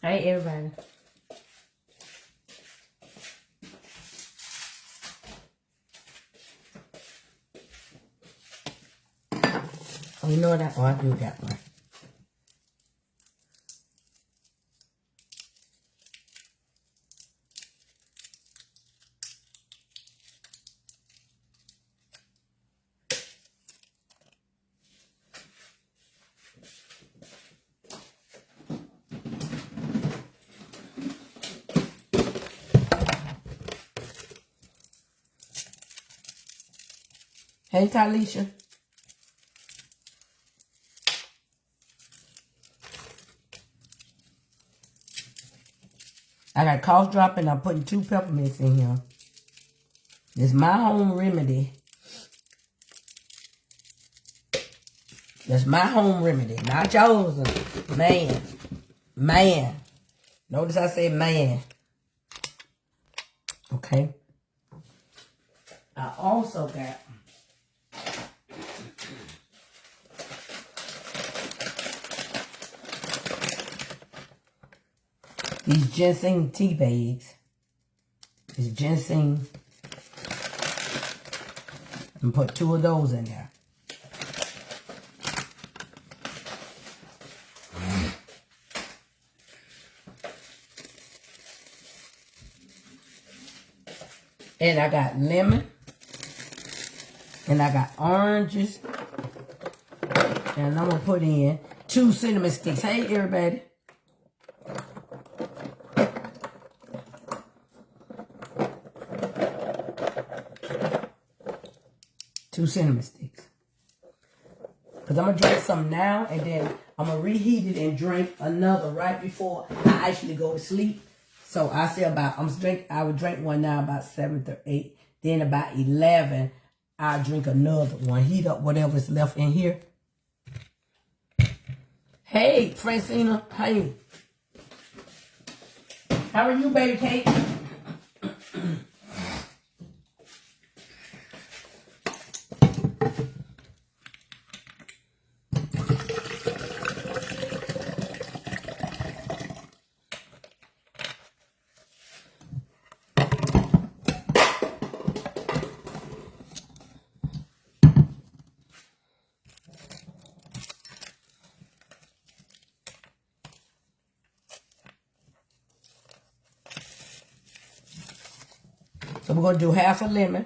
Hey, everybody. Oh, you know what? I do that one. Hey, Talisha. I got cough drop and I'm putting 2 peppermints in here. It's my home remedy. That's my home remedy, not yours. Man. Man. Notice I say man. Okay. I also got these ginseng tea bags. It's ginseng. And put 2 of those in there. And I got lemon. And I got oranges. And I'm going to put in 2 cinnamon sticks. Hey, everybody. Two cinnamon sticks. Because I'm going to drink some now. And then I'm going to reheat it and drink another right before I actually go to sleep. So I say I would drink one now about 7 to 8. Then about 11, I'll drink another one. Heat up whatever's left in here. Hey, Francina. Hey. How are you, baby cake? So we're going to do half a lemon.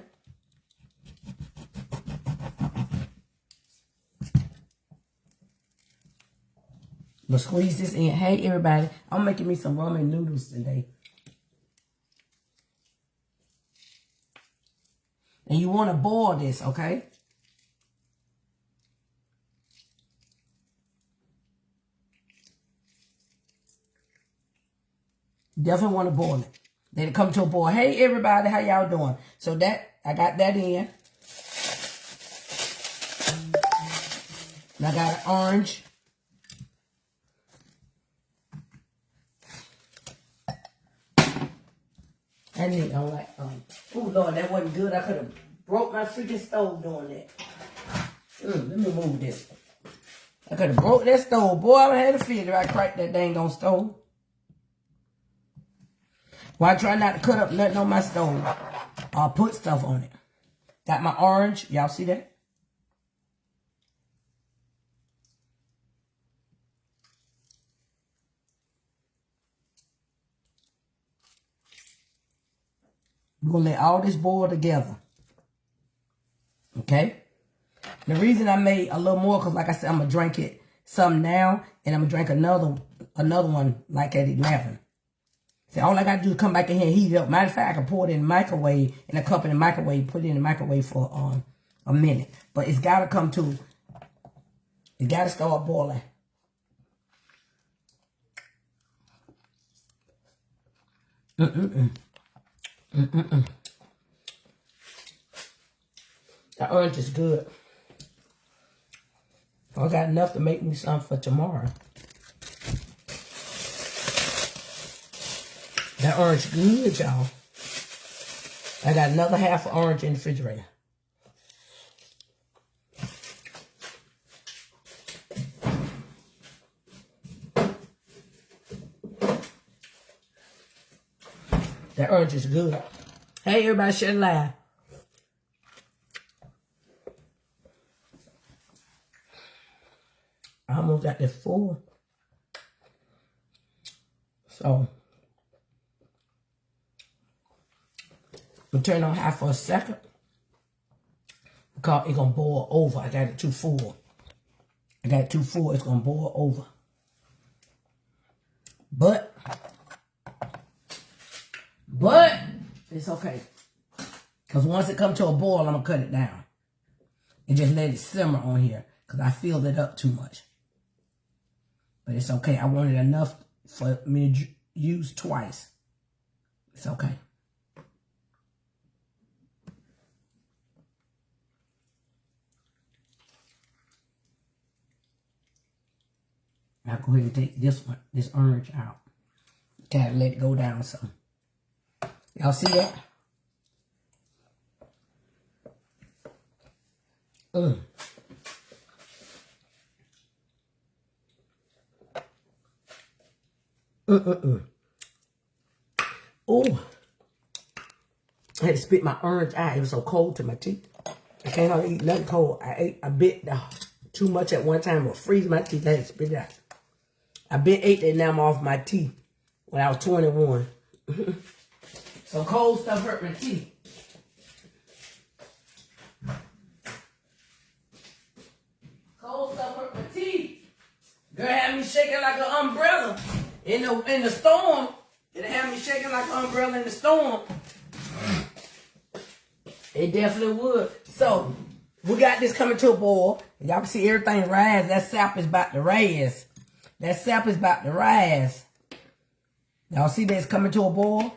We'll squeeze this in. Hey, everybody. I'm making me some ramen noodles today. And you want to boil this, okay? Definitely want to boil it. Let it come to a boil. Hey, everybody. How y'all doing? So I got that in. And I got an orange. I need, I'm like, oh, Lord, that wasn't good. I could have broke my freaking stove doing that. Let me move this. I could have broke that stove. Boy, I had a feeling if I cracked that dang on stove. Well, I try not to cut up nothing on my stove. I'll put stuff on it. Got my orange. Y'all see that? We're going to let all this boil together. Okay? The reason I made a little more, because like I said, I'm going to drink it some now, and I'm going to drink another one like at 11. See, all I got to do is come back in here and heat it up. Matter of fact, I can pour it in the microwave, in a cup in the microwave, put it in the microwave for a minute. But it's got to come to, it got to start boiling. The orange is good. I got enough to make me something for tomorrow. That orange good, y'all. I got another half of orange in the refrigerator. That orange is good. Hey, everybody, share the live. I almost got this full. So, I'm turn on high for a second. Because it's going to boil over. I got it too full. It's going to boil over. But, it's okay. Because once it comes to a boil, I'm going to cut it down. And just let it simmer on here. Because I filled it up too much. But it's okay. I wanted enough for me to use twice. It's okay. I'll go ahead and take this orange out. Gotta let it go down some. Y'all see that? Oh, I had to spit my orange out. It was so cold to my teeth. I can't hardly eat nothing cold. I ate a bit too much at one time. It would freeze my teeth. I had to spit it out. I been ate that enamel off my teeth when I was 21. So cold stuff hurt my teeth. Cold stuff hurt my teeth. Girl had me shaking like an umbrella in the storm. It had me shaking like an umbrella in the storm. It definitely would. So, we got this coming to a boil. Y'all can see everything rise. That sap is about to rise. That sap is about to rise. Y'all see that it's coming to a boil?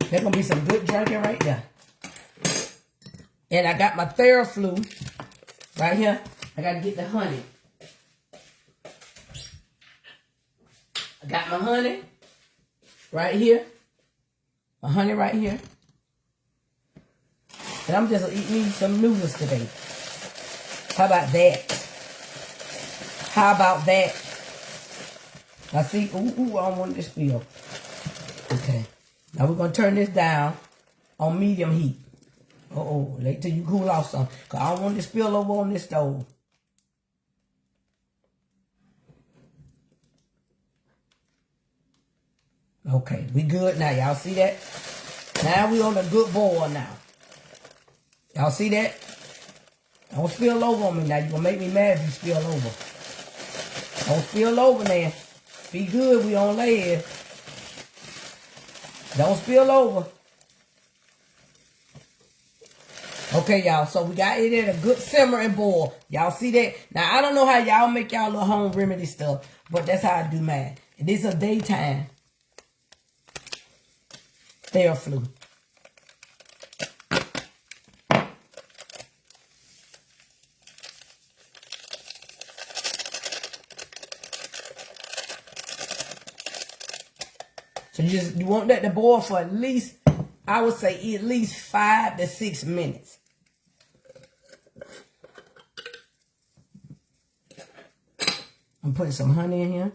There's going to be some good drinking right there. And I got my Theraflu right here. I got to get the honey. I got my honey right here. My honey right here. And I'm just eating some noodles today. How about that? How about that? Now see, ooh, I don't want this spill. Okay. Now we're going to turn this down on medium heat. Wait till you cool off some. Because I don't want this spill over on this stove. Okay, we good now. Y'all see that? Now we on a good boil now. Y'all see that? Don't spill over on me now. You're going to make me mad if you spill over. Don't spill over now. Be good. We on lead. Don't spill over. Okay, y'all. So we got it at a good simmer and boil. Y'all see that? Now, I don't know how y'all make y'all little home remedy stuff. But that's how I do mine. And this is a daytime Theraflu. So you want that to boil for at least, I would say at least 5 to 6 minutes. I'm putting some honey in here.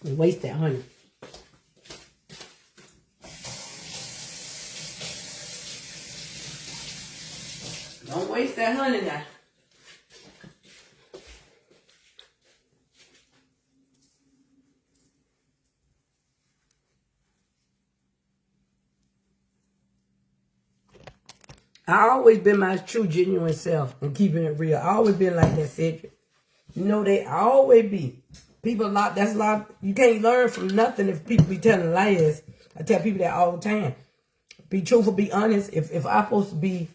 Waste that honey. Don't waste that honey now. I always been my true, genuine self and keeping it real. I always been like that, Cedric. You know that I always be. People that's a lot. You can't learn from nothing if people be telling lies. I tell people that all the time. Be truthful, be honest. If I'm supposed to be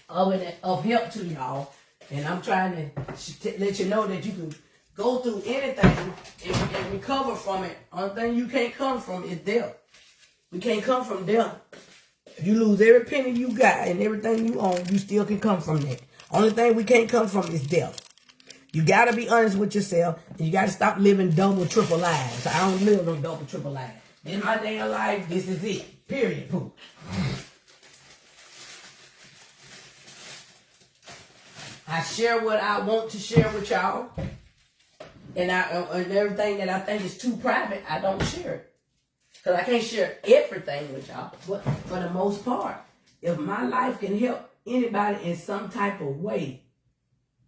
of help to y'all, and I'm trying to let you know that you can go through anything and recover from it. Only thing you can't come from is death. We can't come from death. If you lose every penny you got and everything you own, you still can come from that. Only thing we can't come from is death. You got to be honest with yourself, and you got to stop living double, triple lives. I don't live no double, triple lives. In my damn life, this is it. Period. Poop. I share what I want to share with y'all. And everything that I think is too private, I don't share it. Because I can't share everything with y'all. But for the most part, if my life can help anybody in some type of way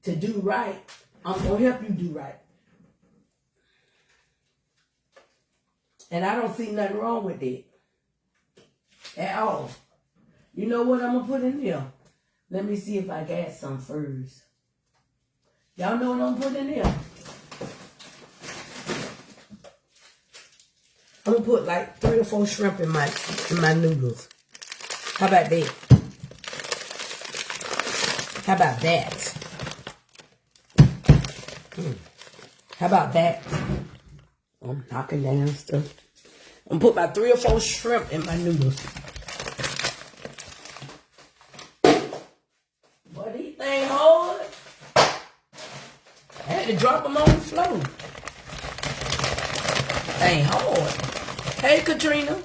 to do right, I'm going to help you do right. And I don't see nothing wrong with it. At all. You know what I'm going to put in there? Let me see if I got some first. Y'all know what I'm putting in there? I'm going to put like 3 or 4 shrimp in my noodles. How about that? How about that? How about that? I'm knocking down stuff. I'm going to put about 3 or 4 shrimp in my noodles. Boy, these things hard. I had to drop them on the floor. They ain't hard. Hey, Katrina.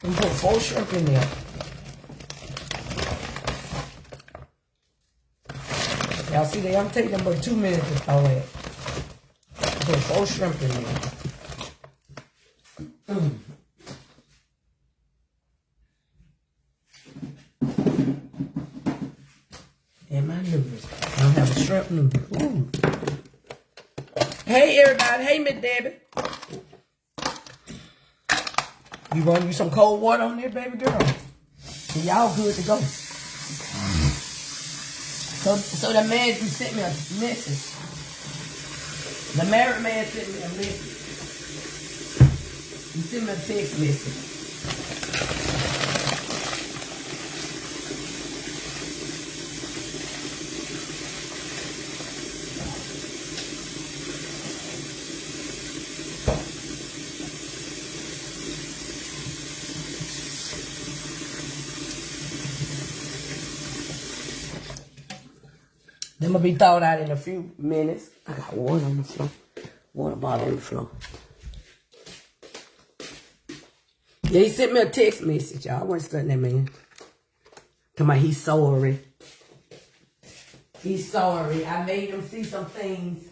I'm going to put 4 shrimp in there. Y'all see that? I'm taking them about 2 minutes to throw it. Put 4 shrimp in there. And my noodles. I don't have a shrimp noodle. Ooh. Hey, everybody. Hey, Miss Debbie. You want to use some cold water on there, baby girl? Y'all good to go. So the man who sent me a message. The married man sent me a message. He sent me a text message. Them will be thawed out in a few minutes. I got water on the floor. Water bottle on the floor. Yeah, he sent me a text message, y'all. I wasn't studying that man. Come on, he's sorry. He's sorry. I made him see some things.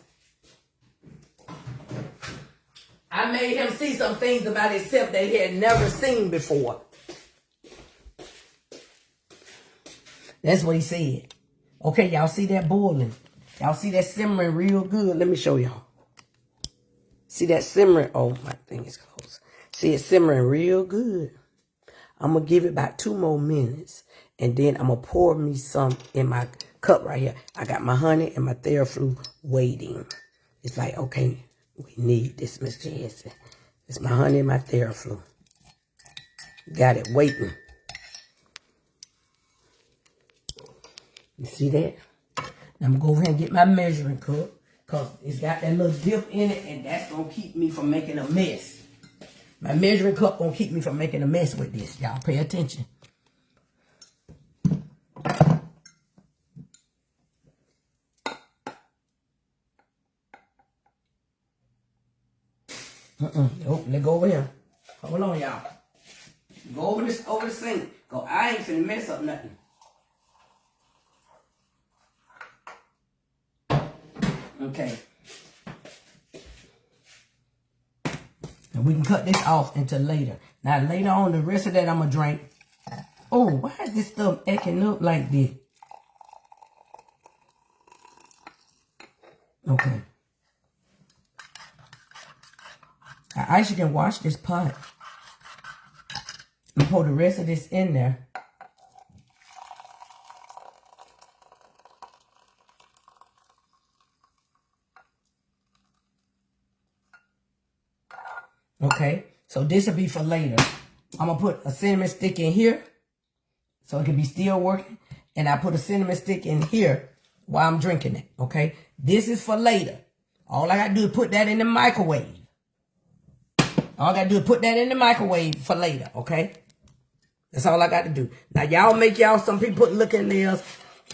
I made him see some things about himself that he had never seen before. That's what he said. Okay, y'all see that boiling? Y'all see that simmering real good? Let me show y'all. See that simmering? Oh, my thing is closed. See it simmering real good. I'm going to give it about 2 more minutes. And then I'm going to pour me some in my cup right here. I got my honey and my Theraflu waiting. It's like, okay, we need this, Miss Jessie. It's my honey and my Theraflu. Got it waiting. You see that? Now I'm going to go over here and get my measuring cup. Because it's got that little dip in it. And that's going to keep me from making a mess. My measuring cup going to keep me from making a mess with this. Y'all pay attention. Nope, let's go over here. Hold on, y'all. Go over the sink. Go. I ain't finna mess up nothing. Okay. And we can cut this off until later. Now, later on, the rest of that I'm going to drink. Oh, why is this stuff acting up like this? Okay. I actually can wash this pot. And pour the rest of this in there. Okay, so this will be for later. I'm going to put a cinnamon stick in here so it can be still working. And I put a cinnamon stick in here while I'm drinking it, okay? This is for later. All I got to do is put that in the microwave. All I got to do is put that in the microwave for later, okay? That's all I got to do. Now, y'all make y'all, some people put liquor in theirs.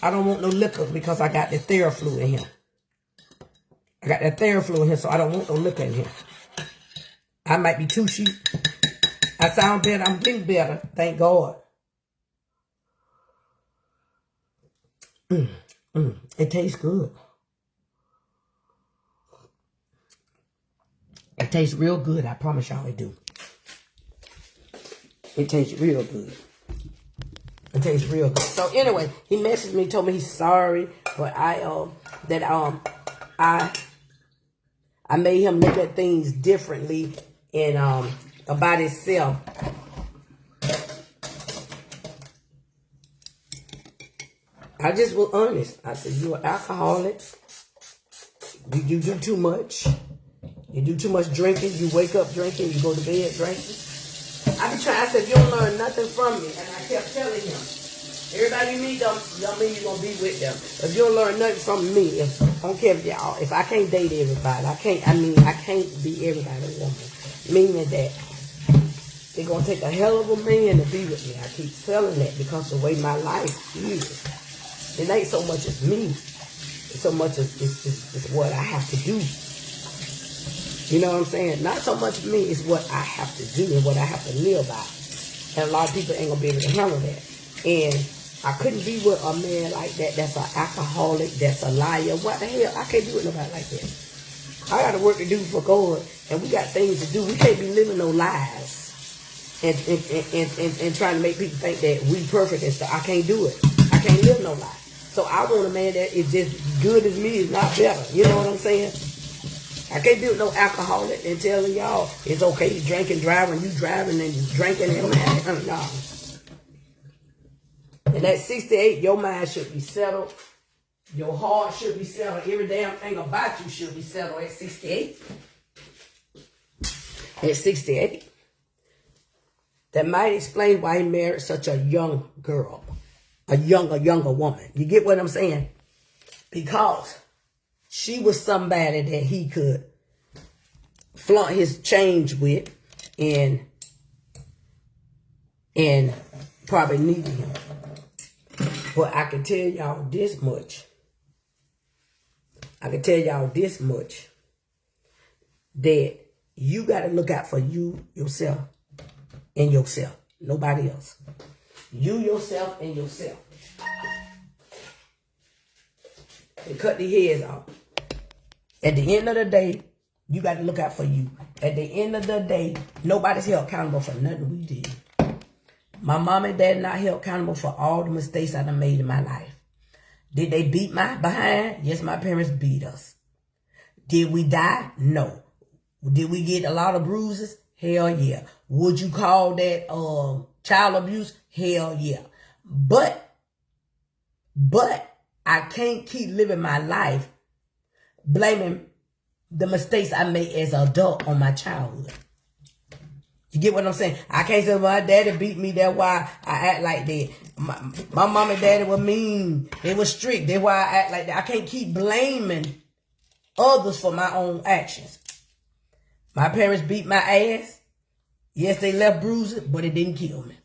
I don't want no liquor because I got the Theraflu in here. I got that Theraflu in here, so I don't want no liquor in here. I might be too cheap. I sound better. I'm getting better. Thank God. It tastes good. It tastes real good. I promise y'all it do. It tastes real good. It tastes real good. So anyway, he messaged me, told me he's sorry, but I made him look at things differently and about himself. I just was honest. I said, you're an alcoholic. You do too much. You do too much drinking. You wake up drinking. You go to bed drinking. I be trying. I said, you don't learn nothing from me. And I kept telling him, everybody you meet don't mean you're going to be with them. If you don't learn nothing from me, I don't care if I can't date everybody. I can't be everybody's woman. Meaning that they're going to take a hell of a man to be with me. I keep telling that because the way my life is. It ain't so much as me. It's so much as it's what I have to do. You know what I'm saying? Not so much me, it's what I have to do and what I have to live by. And a lot of people ain't going to be able to handle that. And I couldn't be with a man like that that's an alcoholic, that's a liar. What the hell? I can't be with nobody like that. I got to work to do for God, and we got things to do. We can't be living no lies and trying to make people think that we perfect and stuff. I can't do it. I can't live no lie. So I want a man that is just good as me, is not better. You know what I'm saying? I can't be with no alcoholic and telling y'all it's okay to drink and drive when you driving and drinking and man. No. And at 68, your mind should be settled. Your heart should be settled. Every damn thing about you should be settled at 68. At 68. That might explain why he married such a young girl. A younger woman. You get what I'm saying? Because she was somebody that he could flaunt his change with and probably needed him. But I can tell y'all this much. That you got to look out for yourself and yourself. Nobody else. You, yourself, and yourself. And cut the heads off. At the end of the day, you got to look out for you. At the end of the day, nobody's held accountable for nothing we did. My mom and dad not held accountable for all the mistakes I done made in my life. Did they beat my behind? Yes, my parents beat us. Did we die? No. Did we get a lot of bruises? Hell yeah. Would you call that child abuse? Hell yeah. But I can't keep living my life blaming the mistakes I made as an adult on my childhood. You get what I'm saying? I can't say my daddy beat me, that's why I act like that. My mom and daddy were mean. They were strict. That's why I act like that. I can't keep blaming others for my own actions. My parents beat my ass. Yes, they left bruises, but it didn't kill me.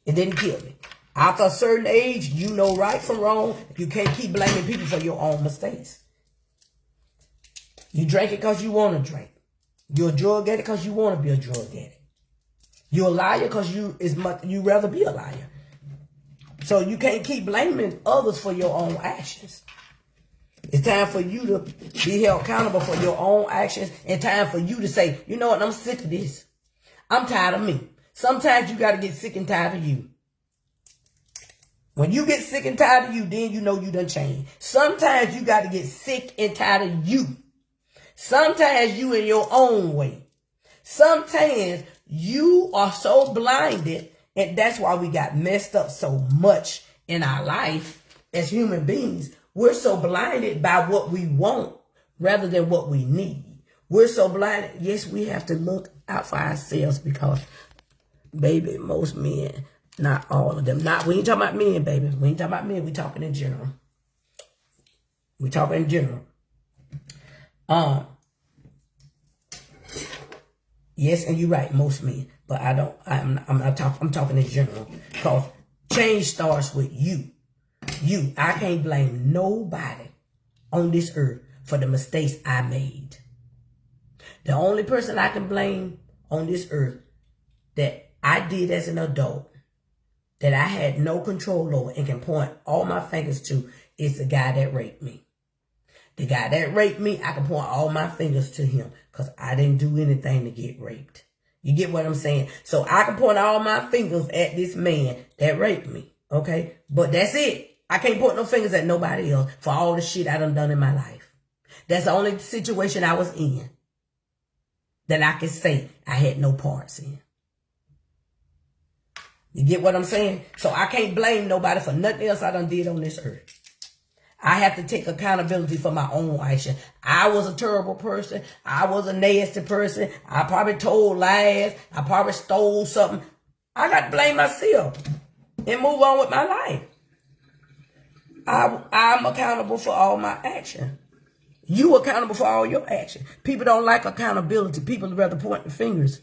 It didn't kill me. After a certain age, you know right from wrong. You can't keep blaming people for your own mistakes. You drink it because you want to drink. You're a drug addict because you want to be a drug addict. You're a liar because you rather be a liar. So you can't keep blaming others for your own actions. It's time for you to be held accountable for your own actions, and time for you to say, you know what, I'm sick of this. I'm tired of me. Sometimes you got to get sick and tired of you. When you get sick and tired of you, then you know you done changed. Sometimes you got to get sick and tired of you. Sometimes you in your own way. Sometimes you are so blinded, and that's why we got messed up so much in our life as human beings. We're so blinded by what we want rather than what we need. We're so blinded. Yes, we have to look out for ourselves because, baby, most men, not all of them. We ain't talking about men, baby. We ain't talking about men. We talking in general. We talking in general. Yes, and you're right, most men. But I'm talking in general. Because change starts with you. I can't blame nobody on this earth for the mistakes I made. The only person I can blame on this earth that I did as an adult that I had no control over and can point all my fingers to is the guy that raped me. The guy that raped me, I can point all my fingers to him because I didn't do anything to get raped. You get what I'm saying? So I can point all my fingers at this man that raped me, okay? But that's it. I can't point no fingers at nobody else for all the shit I done in my life. That's the only situation I was in that I can say I had no parts in. You get what I'm saying? So I can't blame nobody for nothing else I done did on this earth. I have to take accountability for my own action. I was a terrible person. I was a nasty person. I probably told lies. I probably stole something. I got to blame myself and move on with my life. I'm accountable for all my action. You accountable for all your action. People don't like accountability. People rather point the fingers.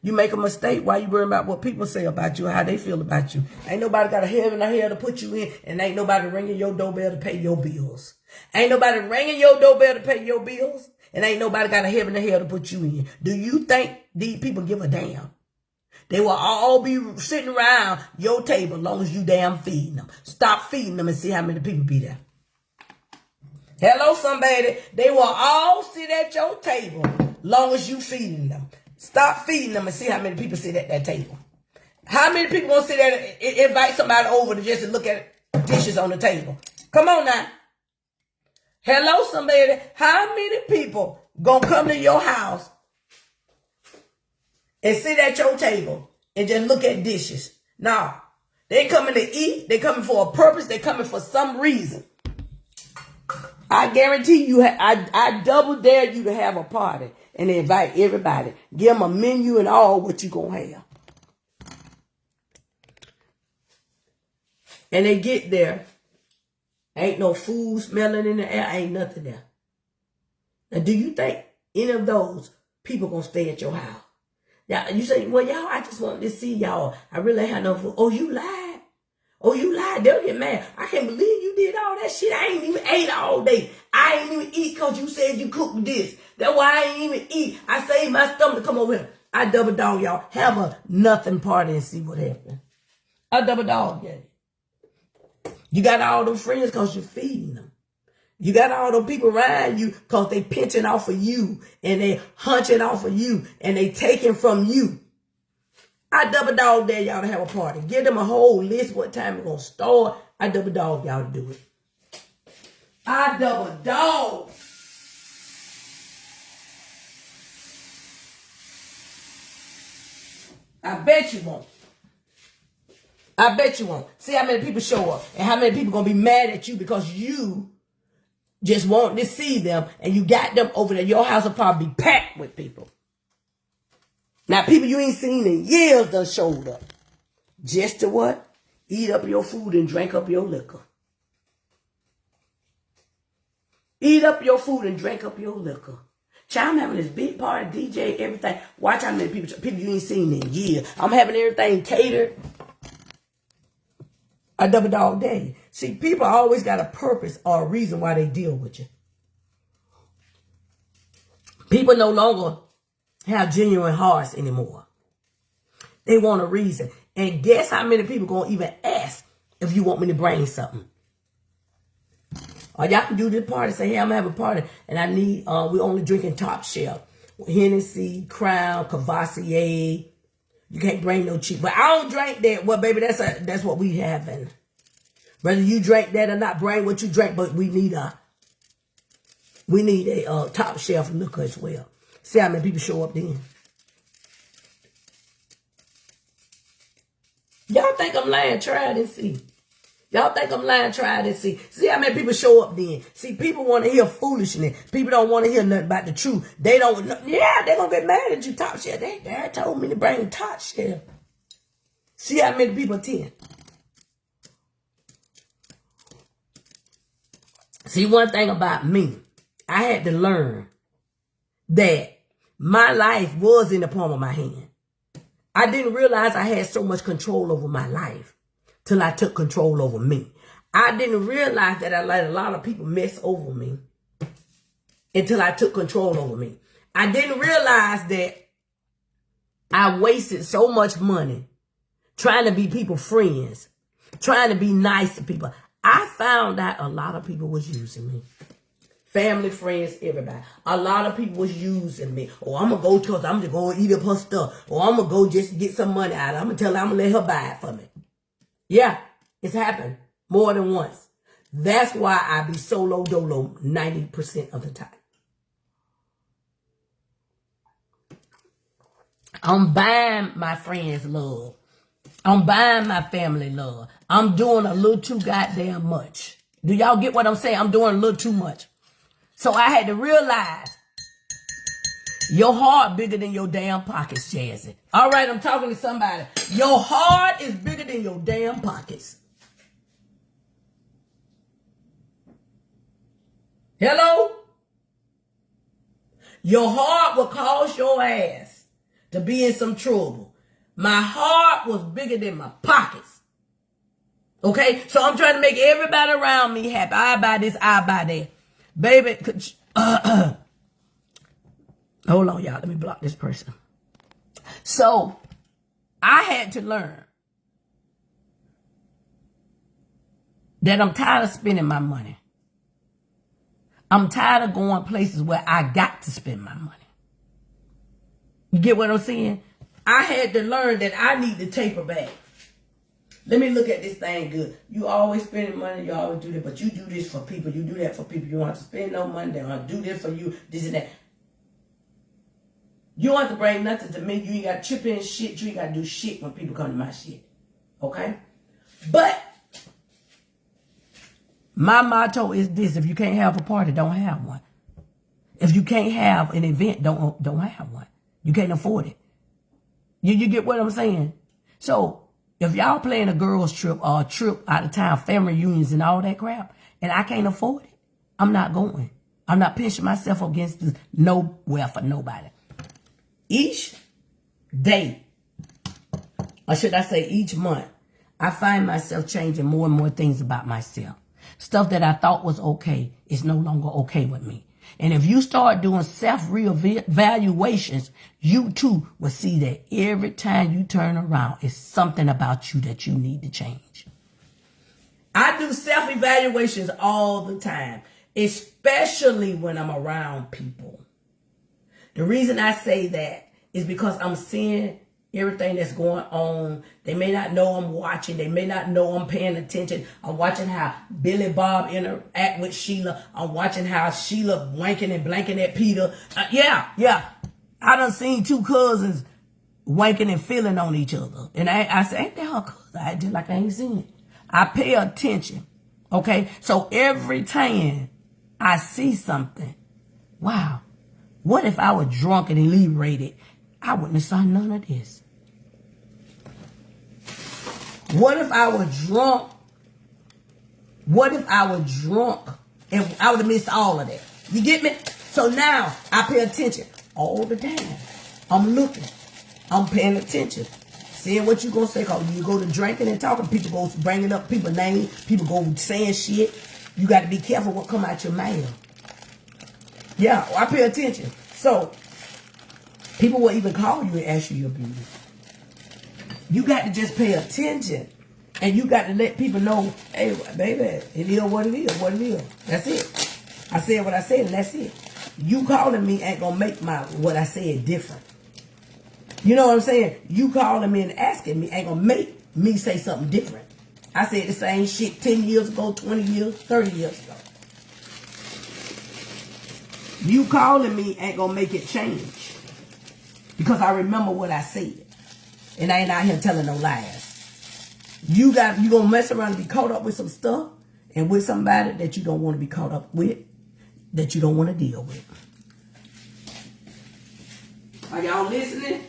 You make a mistake while you worry about what people say about you, how they feel about you. Ain't nobody got a heaven or hell to put you in, and ain't nobody ringing your doorbell to pay your bills. Ain't nobody ringing your doorbell to pay your bills, and ain't nobody got a heaven or hell to put you in. Do you think these people give a damn? They will all be sitting around your table as long as you damn feeding them. Stop feeding them and see how many people be there. Hello, somebody. They will all sit at your table long as you feeding them. Stop feeding them and see how many people sit at that table. How many people gonna sit there and invite somebody over to just look at dishes on the table? Come on now. Hello, somebody. How many people gonna come to your house and sit at your table and just look at dishes? No. They coming to eat. They coming for a purpose. They coming for some reason. I guarantee you, I double dare you to have a party and invite everybody. Give them a menu and all what you gonna have. And they get there. Ain't no food smelling in the air. Ain't nothing there. Now, do you think any of those people gonna stay at your house? Now, you say, well, y'all, I just wanted to see y'all. I really had no food. Oh, you lied. Oh, you lied. They'll get mad. I can't believe you did all that shit. I ain't even ate all day. I ain't even eat because you said you cooked this. That's why I ain't even eat. I saved my stomach to come over here. I double dog y'all. Have a nothing party and see what happens. I double dog that. You got all them friends because you're feeding them. You got all them people around you because they pinching off of you and they hunching off of you and they taking from you. I double dog dare y'all to have a party. Give them a whole list what time it's going to start. I double dog y'all to do it. I double dog. I bet you won't. I bet you won't. See how many people show up and how many people going to be mad at you because you just want to see them and you got them over there. Your house will probably be packed with people. Now, people you ain't seen in years done showed up. Just to what? Eat up your food and drink up your liquor. Eat up your food and drink up your liquor. Child, I'm having this big party, DJ, everything. Watch how many people you ain't seen in years. I'm having everything catered. A double dog day. See, people always got a purpose or a reason why they deal with you. People no longer have genuine hearts anymore. They want a reason. And guess how many people gonna even ask if you want me to bring something? Or y'all can do this party, say, hey, I'm having a party and I need, we only drinking top shelf. Hennessy, Crown, Cavassier. You can't bring no cheap. But I don't drink that. Well, baby, that's what we having. Whether you drink that or not, bring what you drink, but we need a top shelf liquor as well. See how many people show up then. Y'all think I'm lying? Try it and see. Y'all think I'm lying? Try it and see. See how many people show up then. See, people want to hear foolishness. People don't want to hear nothing about the truth. They don't. Yeah, they're going to get mad at you. Top shelf. Dad told me to bring top shelf. See how many people attend. See, one thing about me, I had to learn that my life was in the palm of my hand. I didn't realize I had so much control over my life till I took control over me. I didn't realize that I let a lot of people mess over me until I took control over me. I didn't realize that I wasted so much money trying to be people friends, trying to be nice to people. I found out a lot of people was using me. Family, friends, everybody. A lot of people was using me. Oh, I'm going to go to her. I'm just going to eat up her stuff. Or I'm going to go just to get some money out of her. I'm going to tell her I'm going to let her buy it for me. Yeah, it's happened more than once. That's why I be solo dolo 90% of the time. I'm buying my friends love. I'm buying my family love. I'm doing a little too goddamn much. Do y'all get what I'm saying? I'm doing a little too much. So I had to realize your heart bigger than your damn pockets, Jazzy. All right, I'm talking to somebody. Your heart is bigger than your damn pockets. Hello? Your heart will cause your ass to be in some trouble. My heart was bigger than my pockets. Okay? So I'm trying to make everybody around me happy. I buy this, I buy that. Baby, hold on, y'all. Let me block this person. So I had to learn that I'm tired of spending my money. I'm tired of going places where I got to spend my money. You get what I'm saying? I had to learn that I need to taper back. Let me look at this thing good. You always spending money. You always do that. But you do this for people. You do that for people. You don't have to spend no money. They don't have to do this for you. This and that. You don't have to bring nothing to me. You ain't got to chip in shit. You ain't got to do shit when people come to my shit. Okay? But my motto is this. If you can't have a party, don't have one. If you can't have an event, don't have one. You can't afford it. You get what I'm saying? So if y'all planning a girls trip or a trip out of town, family reunions and all that crap, and I can't afford it, I'm not going. I'm not pinching myself against nowhere for nobody. Each day, or should I say each month, I find myself changing more and more things about myself. Stuff that I thought was okay is no longer okay with me. And if you start doing self-reevaluations, you too will see that every time you turn around, it's something about you that you need to change. I do self-evaluations all the time, especially when I'm around people. The reason I say that is because I'm seeing everything that's going on. They may not know I'm watching. They may not know I'm paying attention. I'm watching how Billy Bob interact with Sheila. I'm watching how Sheila wanking and blanking at Peter. Yeah. I done seen two cousins wanking and feeling on each other. And I say, ain't that her cousin? I did like I ain't seen it. I pay attention. Okay? So every time I see something, wow, what if I was drunk and inebriated? I wouldn't have saw none of this. What if I was drunk? What if I was drunk and I would have missed all of that? You get me? So now I pay attention all the time. I'm looking. I'm paying attention. Seeing what you going to say. Cause you go to drinking and talking, people go bringing up people's names. People go saying shit. You got to be careful what come out your mouth. Yeah, I pay attention. So people will even call you and ask you your beauty. You got to just pay attention. And you got to let people know, hey, baby, it is what it is, what it is. That's it. I said what I said, and that's it. You calling me ain't going to make what I said different. You know what I'm saying? You calling me and asking me ain't going to make me say something different. I said the same shit 10 years ago, 20 years, 30 years ago. You calling me ain't going to make it change. Because I remember what I said. And I ain't out here telling no lies. You gonna mess around and be caught up with some stuff and with somebody that you don't want to be caught up with, that you don't want to deal with. Are y'all listening?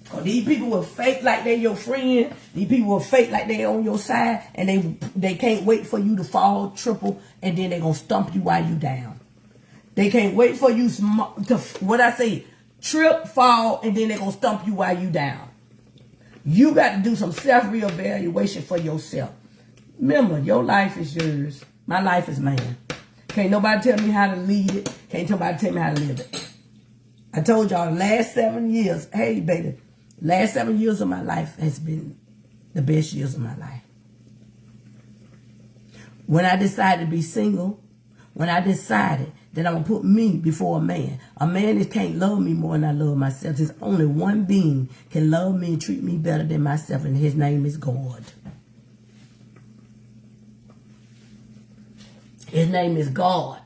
Cause these people will fake like they your friend. These people will fake like they on your side, and they can't wait for you to fall triple, and then they gonna stump you while you down. They can't wait for you to trip, fall, and then they're going to stump you while you down. You got to do some self-reevaluation for yourself. Remember, your life is yours. My life is mine. Can't nobody tell me how to lead it. Can't nobody tell me how to live it. I told y'all the last 7 years, hey, baby, Last 7 years of my life has been the best years of my life. When I decided to be single, when I decided that I'm going to put me before a man that can't love me more than I love myself. There's only one being can love me and treat me better than myself, and his name is God. His name is God.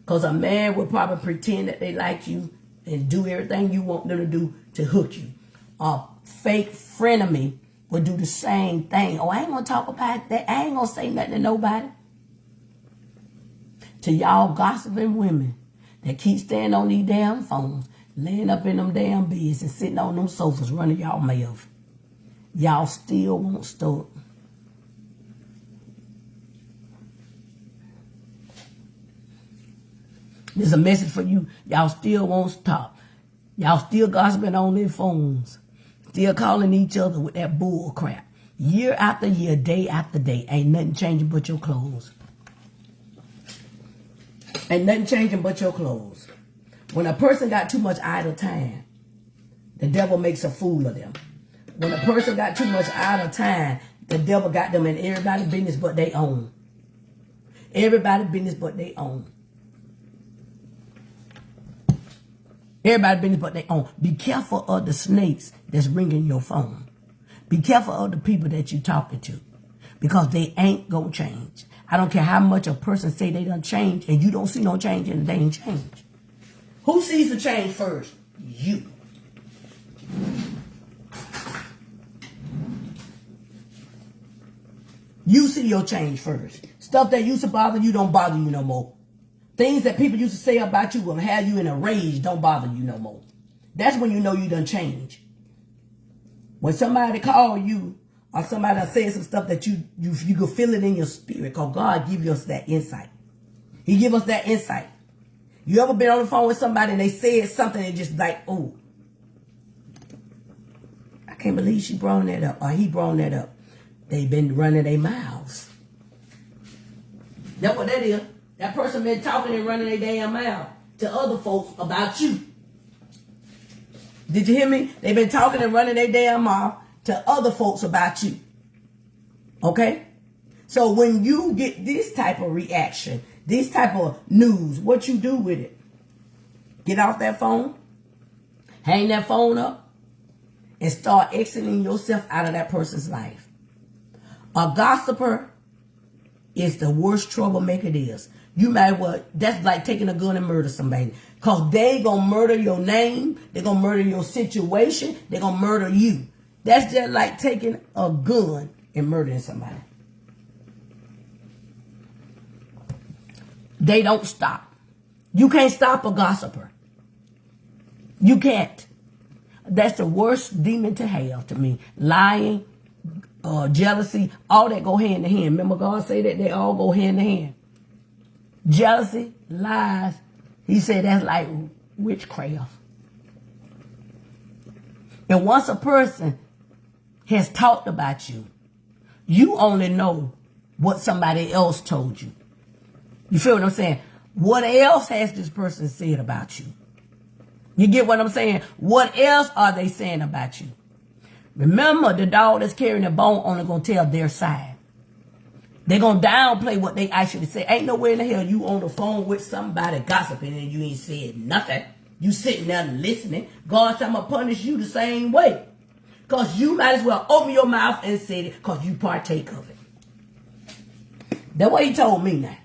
Because a man will probably pretend that they like you and do everything you want them to do to hook you. A fake frenemy will do the same thing. Oh, I ain't going to talk about that. I ain't going to say nothing to nobody. To y'all gossiping women that keep standing on these damn phones, laying up in them damn beds and sitting on them sofas running y'all mouth. Y'all still won't stop. There's a message for you. Y'all still won't stop. Y'all still gossiping on their phones. Still calling each other with that bull crap. Year after year, day after day, ain't nothing changing but your clothes. Ain't nothing changing but your clothes. When a person got too much idle time, the devil makes a fool of them. When a person got too much idle time, the devil got them in everybody's business but they own. Everybody's business but they own. Everybody's business but they own. Be careful of the snakes that's ringing your phone. Be careful of the people that you're talking to, because they ain't gonna change. I don't care how much a person say they done change and you don't see no change and they ain't change. Who sees the change first? You. You see your change first. Stuff that used to bother you don't bother you no more. Things that people used to say about you will have you in a rage don't bother you no more. That's when you know you done change. When somebody call you or somebody says some stuff that you can feel it in your spirit, because God give us that insight. He give us that insight. You ever been on the phone with somebody and they said something and just like, oh, I can't believe she brought that up or he brought that up. They been running their mouths. That's what that is. That person been talking and running their damn mouth to other folks about you. Did you hear me? They been talking and running their damn mouth to other folks about you. Okay? So when you get this type of reaction, this type of news, what you do with it? Get off that phone, hang that phone up, and start exiting yourself out of that person's life. A gossiper is the worst troublemaker there is. You might well, that's like taking a gun and murder somebody. Because they gonna murder your name, they gonna murder your situation, they gonna murder you. That's just like taking a gun and murdering somebody. They don't stop. You can't stop a gossiper. You can't. That's the worst demon to have to me. Lying, jealousy, all that go hand in hand. Remember God say that they all go hand in hand. Jealousy, lies, he said that's like witchcraft. And once a person has talked about you, you only know what somebody else told you. You feel what I'm saying? What else has this person said about you? You get what I'm saying? What else are they saying about you? Remember, the dog that's carrying the bone only going to tell their side. They're going to downplay what they actually say. Ain't nowhere in the hell you on the phone with somebody gossiping and you ain't said nothing. You sitting there listening. God said, I'm going to punish you the same way. Because you might as well open your mouth and say it because you partake of it. That's what he told me now.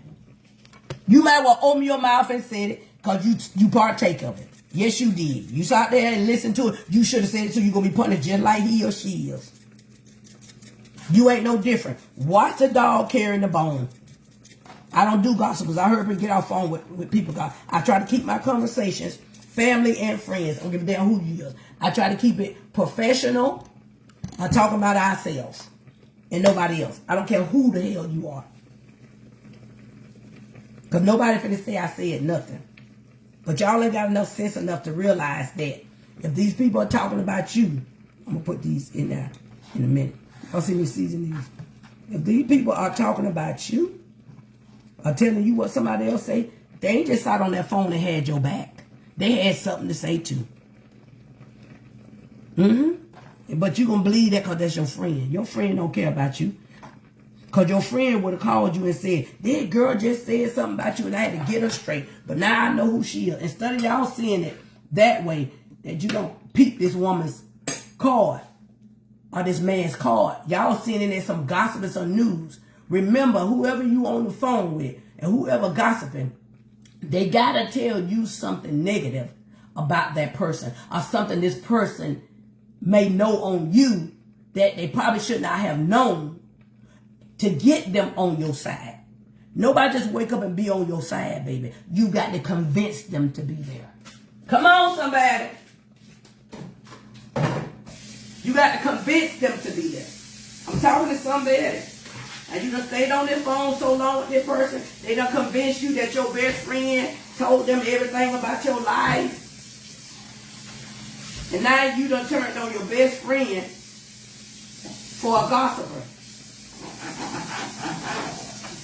You might as well open your mouth and say it because you partake of it. Yes, you did. You sat there and listened to it. You should have said it too. You're going to be punished just like he or she is. You ain't no different. Watch the dog carrying the bone. I don't do gossip because I heard me get off phone with people. I try to keep my conversations, family and friends. I don't give a damn who you are. I try to keep it professional. I'm talking about ourselves and nobody else. I don't care who the hell you are. Because nobody finna say I said nothing. But y'all ain't got enough sense enough to realize that if these people are talking about you, I'm going to put these in there in a minute. I'll see me season these. If these people are talking about you, or telling you what somebody else say, they ain't just sat on their phone and had your back. They had something to say too. But you gonna believe that because that's your friend. Your friend don't care about you. Because your friend would have called you and said, that girl just said something about you and I had to get her straight. But now I know who she is. Instead of y'all seeing it that way, that you don't peep this woman's card or this man's card. Y'all seeing it as some gossip and some news. Remember, whoever you on the phone with and whoever gossiping, they got to tell you something negative about that person or something this person may know on you that they probably should not have known to get them on your side. Nobody just wake up and be on your side, baby. You got to convince them to be there. Come on, somebody. You got to convince them to be there. I'm talking to somebody. And you done stayed on this phone so long with this person, they done convinced you that your best friend told them everything about your life. And now you done turned on your best friend for a gossiper.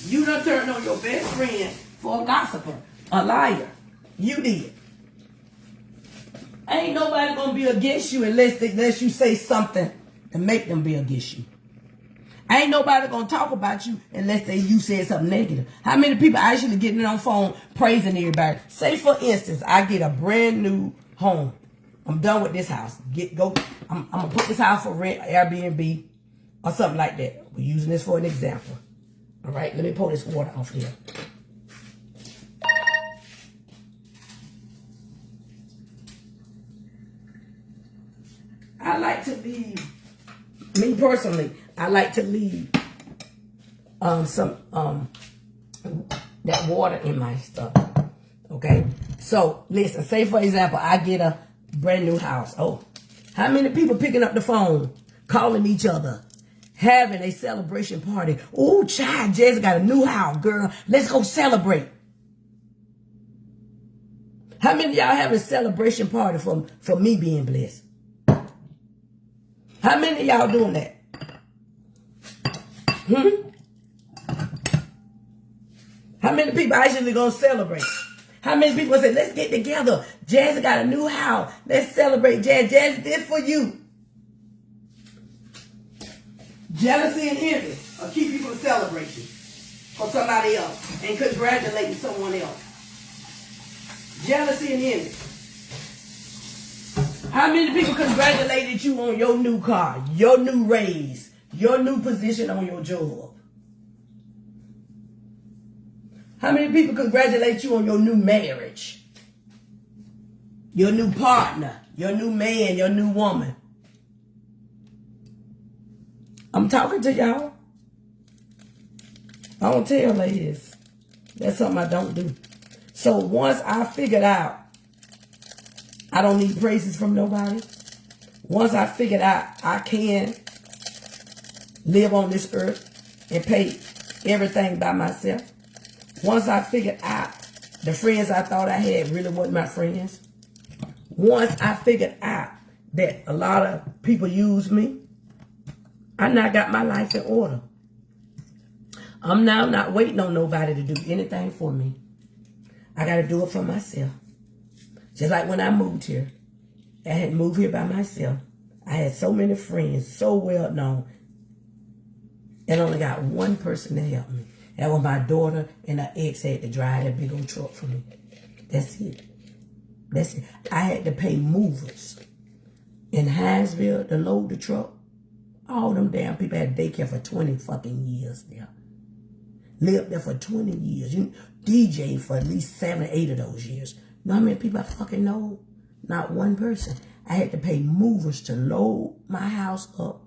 You done turned on your best friend for a gossiper, a liar. You did. Ain't nobody gonna be against you unless you say something to make them be against you. Ain't nobody gonna talk about you unless you said something negative. How many people actually getting on phone praising everybody? Say for instance, I get a brand new home. I'm done with this house. I'm gonna put this house for rent, Airbnb, or something like that. We're using this for an example. All right, let me pull this water off here. I like to leave, me personally, I like to leave that water in my stuff. Okay? So, listen, say for example, I get a brand new house. Oh, how many people picking up the phone, calling each other, having a celebration party? Oh, child, Jess got a new house, girl. Let's go celebrate. How many of y'all having a celebration party for me being blessed? How many of y'all doing that? How many people actually gonna celebrate? How many people say, let's get together. Jazz got a new house. Let's celebrate. Jazz this for you. Jealousy and envy will keep you from celebrating for somebody else and congratulating someone else. Jealousy and envy. How many people congratulated you on your new car, your new raise, your new position on your job? How many people congratulate you on your new marriage, your new partner, your new man, your new woman? I'm talking to y'all. I don't tell ladies. That's something I don't do. So once I figured out I don't need praises from nobody. Once I figured out I can live on this earth and pay everything by myself. Once I figured out the friends I thought I had really wasn't my friends. Once I figured out that a lot of people use me, I now got my life in order. I'm now not waiting on nobody to do anything for me. I got to do it for myself. Just like when I moved here, I had moved here by myself. I had so many friends, so well known, and only got one person to help me. That was my daughter, and her ex had to drive that big old truck for me. That's it. That's it. I had to pay movers in Hinesville to load the truck. All them damn people had daycare for 20 fucking years there. Lived there for 20 years. You DJ for at least 7 or 8 of those years. You know how many people I fucking know? Not one person. I had to pay movers to load my house up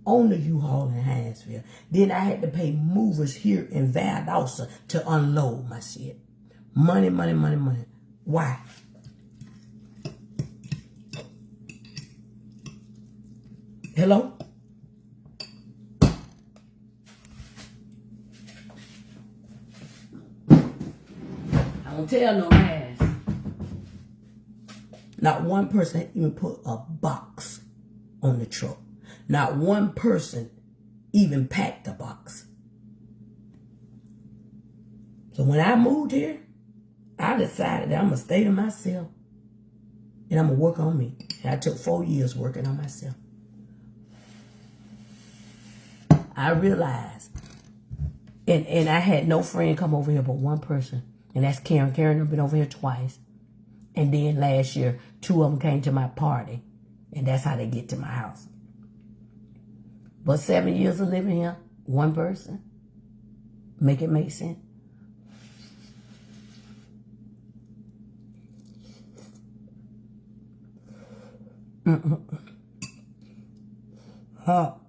on the U-Haul in Hinesville. Then I had to pay movers here in Valdosta to unload my shit. Money, money, money, money. Why? Hello? I don't tell no lies. Not one person even put a box on the truck. Not one person even packed the box. So when I moved here, I decided that I'm going to stay to myself. And I'm going to work on me. And I took 4 years working on myself. I realized, and I had no friend come over here but one person. And that's Karen. Karen has been over here twice. And then last year, 2 of them came to my party. And that's how they get to my house. But 7 years of living here, one person. Make it make sense. How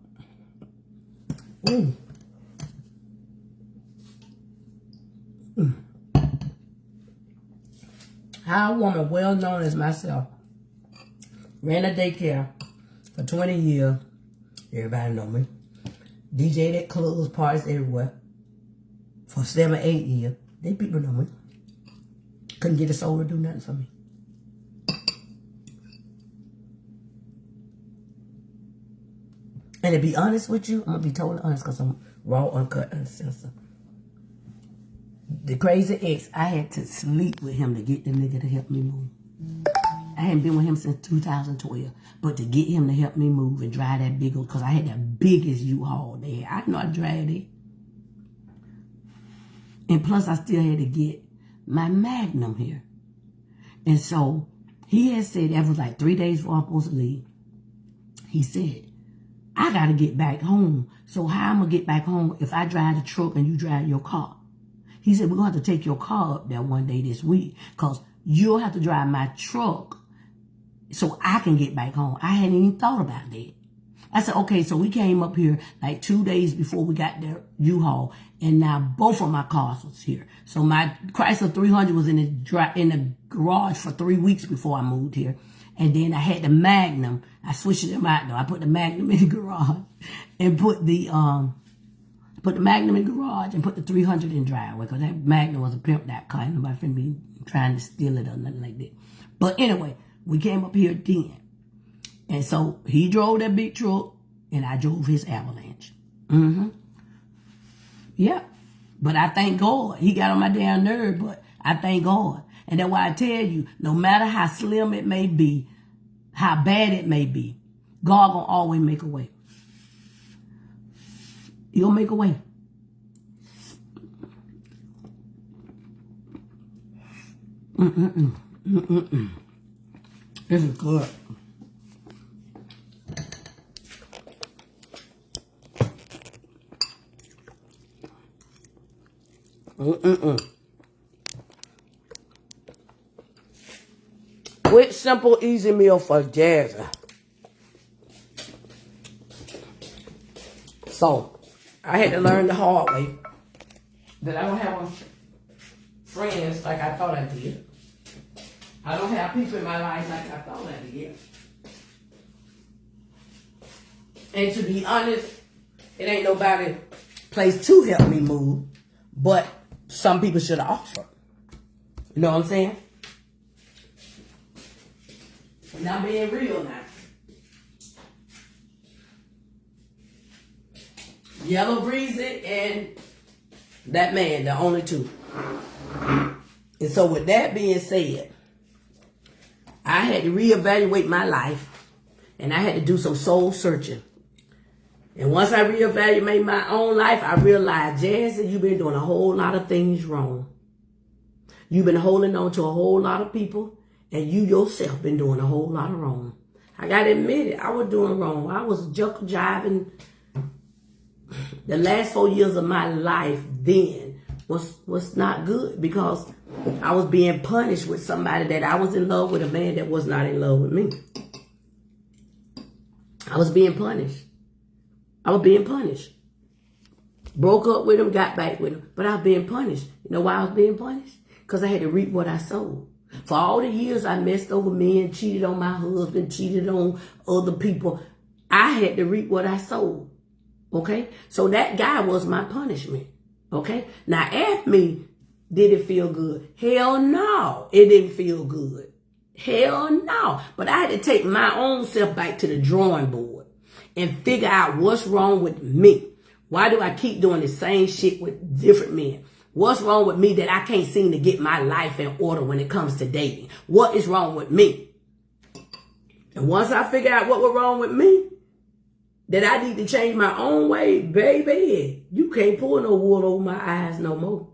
a woman well known as myself ran a daycare for 20 years. Everybody know me. DJ'd at clubs, parties everywhere. For 7, 8 years. They people know me. Couldn't get a soul to do nothing for me. And to be honest with you, I'm going to be totally honest because I'm raw, uncut, uncensored. The crazy ex, I had to sleep with him to get the nigga to help me move. I hadn't been with him since 2012. But to get him to help me move and drive that big old, because I had the biggest U-Haul there. I know I dragged it. And plus, I still had to get my Magnum here. And so, he had said, that was like 3 days before I'm supposed to leave. He said, I got to get back home. So how I'm going to get back home if I drive the truck and you drive your car? He said, we're going to have to take your car up there one day this week because you'll have to drive my truck so I can get back home. I hadn't even thought about that. I said, okay, so we came up here like 2 days before we got there U-Haul, and now both of my cars was here. So my Chrysler 300 was in the garage for 3 weeks before I moved here. And then I had the Magnum. I switched them out though. I put the Magnum in the garage and put the Magnum in the garage and put the 300 in driveway because that Magnum was a pimped out car. Nobody finna be trying to steal it or nothing like that. But anyway, we came up here then. And so he drove that big truck and I drove his Avalanche. Yeah. But I thank God. He got on my damn nerve, but I thank God. And that's why I tell you, no matter how slim it may be, how bad it may be, God gonna always make a way. He'll make a way. This is good. Quick, simple, easy meal for Jazzy. So, I had to learn the hard way that I don't have friends like I thought I did. I don't have people in my life like I thought I did. And to be honest, it ain't nobody place to help me move, but some people should offer. You know what I'm saying? Now being real now. Yellow Breezy and that man, the only two. And so with that being said, I had to reevaluate my life and I had to do some soul searching. And once I reevaluated my own life, I realized, Jazzy, you've been doing a whole lot of things wrong. You've been holding on to a whole lot of people. And you yourself been doing a whole lot of wrong. I got to admit it. I was doing wrong. I was juck jiving. The last 4 years of my life then was not good because I was being punished with somebody that I was in love with, a man that was not in love with me. I was being punished. Broke up with him, got back with him. But I was being punished. You know why I was being punished? Because I had to reap what I sowed. For all the years I messed over men, cheated on my husband, cheated on other people, I had to reap what I sowed. Okay? So that guy was my punishment. Okay? Now ask me, did it feel good? Hell no. It didn't feel good. Hell no. But I had to take my own self back to the drawing board and figure out what's wrong with me. Why do I keep doing the same shit with different men? What's wrong with me that I can't seem to get my life in order when it comes to dating? What is wrong with me? And once I figured out what was wrong with me, that I need to change my own way, baby, you can't pull no wool over my eyes no more.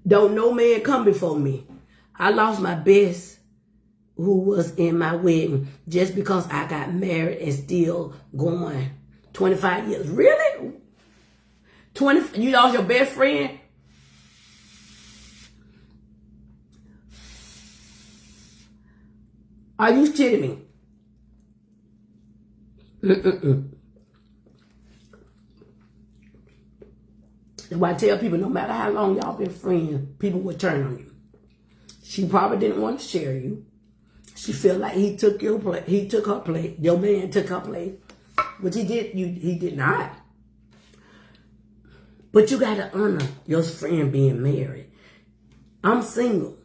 Don't no man come before me. I lost my best who was in my wedding just because I got married and still going 25 years. Really? 20, you lost your best friend? Are you kidding me? That's why I tell people, no matter how long y'all been friends, people will turn on you. She probably didn't want to share you. She felt like he took your place. He took her place. Your man took her place. But he did not. But you got to honor your friend being married. I'm single.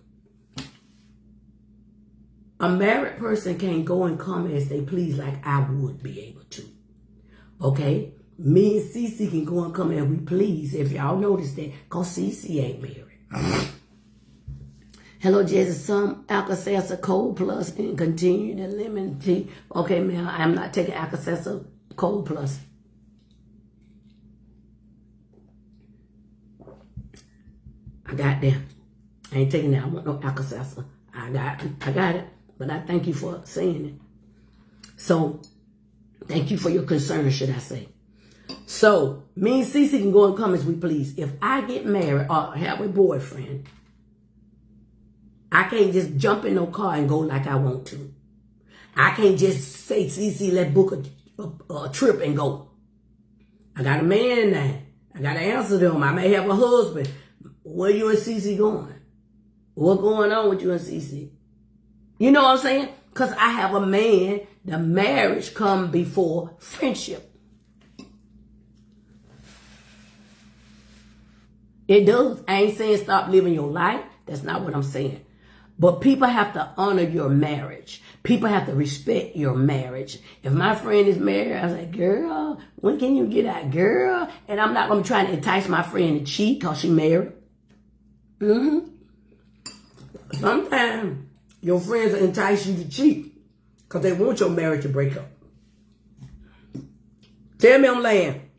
A married person can't go and come as they please like I would be able to. Okay? Me and Cece can go and come as we please. If y'all notice that, because Cece ain't married. Hello, Jesse. Some Alka-Seltzer Cold Plus and continue the lemon tea. Okay, man, I'm not taking Alka-Seltzer Cold Plus. I got that. I ain't taking that. I want no Alka-Seltzer. I got it. But I thank you for saying it. So, thank you for your concern, should I say. So, me and Cece can go and come as we please. If I get married or have a boyfriend, I can't just jump in no car and go like I want to. I can't just say, Cece, let's book a trip and go. I got a man now. I got to answer them. I may have a husband. Where you and Cece going? What's going on with you and Cece? You know what I'm saying? Because I have a man. The marriage come before friendship. It does. I ain't saying stop living your life. That's not what I'm saying. But people have to honor your marriage. People have to respect your marriage. If my friend is married, I was like, girl, when can you get out, girl? And I'm not going to be trying to entice my friend to cheat because she married. Sometimes your friends will entice you to cheat because they want your marriage to break up. Tell me I'm lying.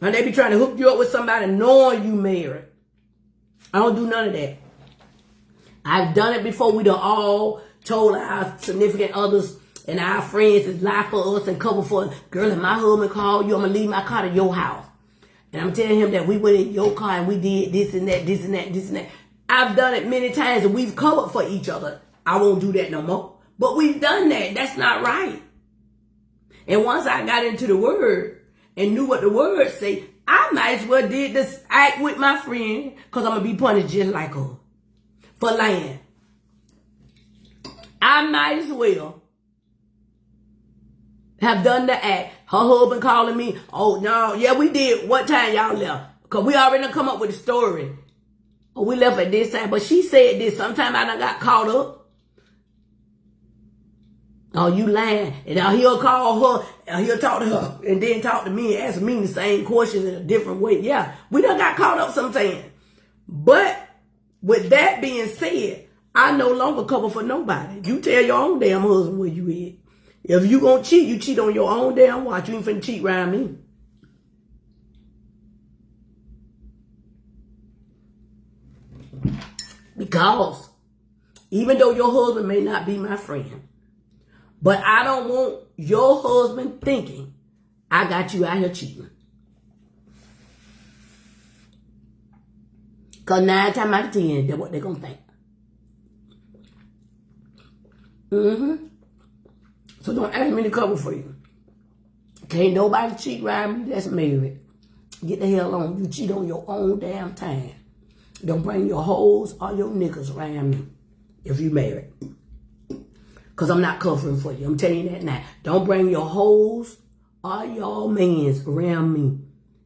And they be trying to hook you up with somebody knowing you married. I don't do none of that. I've done it before. We done all told our significant others and our friends is lie for us and cover for us. Girl, if my husband called you, I'm going to leave my car to your house. And I'm telling him that we went in your car and we did this and that, this and that, this and that. I've done it many times and we've covered for each other. I won't do that no more. But we've done that. That's not right. And once I got into the word and knew what the word say, I might as well did this act with my friend because I'm going to be punished just like her for lying. I might as well have done the act. Her husband calling me, oh, no, yeah, we did. What time y'all left? Because we already done come up with a story. Oh, we left at this time, but she said this. Sometime I done got caught up. Oh, you lying. And now he'll call her, and he'll talk to her, and then talk to me and ask me the same questions in a different way. Yeah, we done got caught up sometimes. But with that being said, I no longer cover for nobody. You tell your own damn husband where you at. If you gonna cheat, you cheat on your own damn watch. You ain't finna cheat around me. Because even though your husband may not be my friend, but I don't want your husband thinking I got you out here cheating. Because 9 times out of 10, that's what they're going to think. So don't ask me to cover for you. Can't nobody cheat around me that's married. Get the hell on. You cheat on your own damn time. Don't bring your hoes or your niggas around me if you married. Because I'm not covering for you. I'm telling you that now. Don't bring your hoes or your mans around me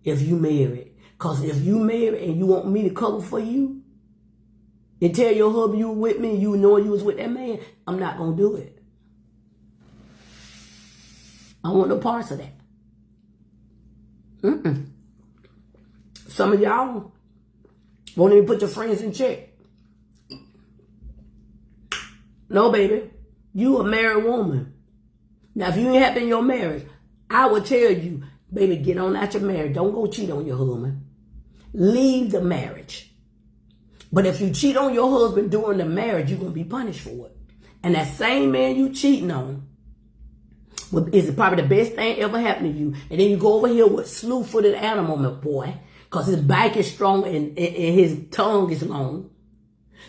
if you married. Because if you married and you want me to cover for you and tell your hubby you were with me and you know you was with that man, I'm not going to do it. I want no parts of that. Some of y'all won't even put your friends in check. No, baby. You a married woman. Now, if you ain't happy in your marriage, I would tell you, baby, get on out your marriage. Don't go cheat on your husband. Leave the marriage. But if you cheat on your husband during the marriage, you're going to be punished for it. And that same man you cheating on is probably the best thing ever happened to you. And then you go over here with slew-footed animal, my boy, because his back is strong and his tongue is long.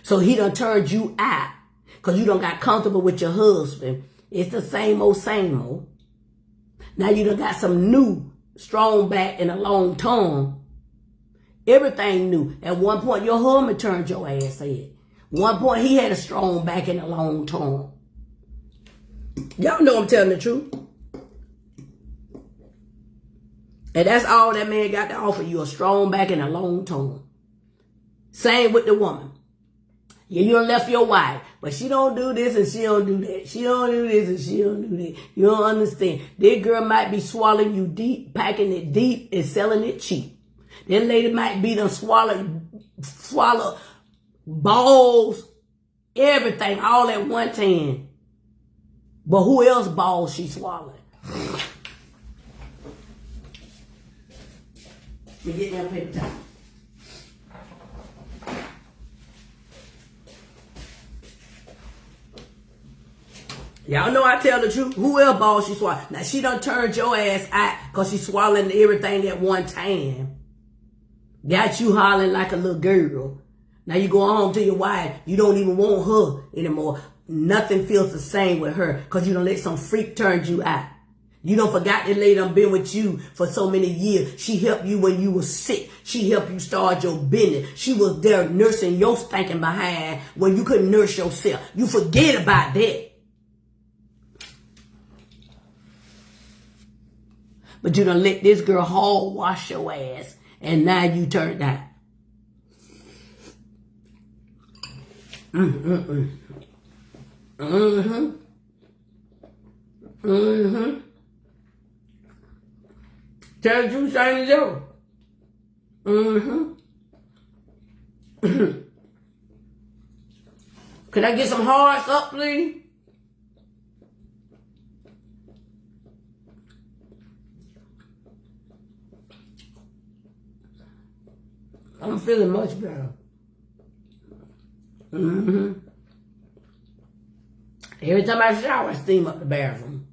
So he done turned you out because you done got comfortable with your husband. It's the same old, same old. Now you done got some new strong back and a long tongue. Everything new. At one point, your husband turned your ass head. One point, he had a strong back and a long tongue. Y'all know I'm telling the truth. And that's all that man got to offer you, a strong back and a long tongue. Same with the woman. Yeah, you done left your wife, but she don't do this and she don't do that. She don't do this and she don't do that. You don't understand. That girl might be swallowing you deep, packing it deep, and selling it cheap. That lady might be done swallow balls, everything, all at one time. But who else balls she swallowed? Let me get that paper towel. Y'all know I tell the truth. Who else balls she swallowed? Now she done turned your ass out because she swallowing everything at one time. Got you hollering like a little girl. Now you go home to your wife. You don't even want her anymore. Nothing feels the same with her because you don't let some freak turn you out. You don't forgot that lady done been with you for so many years. She helped you when you were sick. She helped you start your business. She was there nursing your stinking behind when you couldn't nurse yourself. You forget about that. But you done let this girl hog wash your ass. And now you turned out. Tell the truth, shine the Can I get some hearts up, please? I'm feeling much better. Every time I shower, I steam up the bathroom.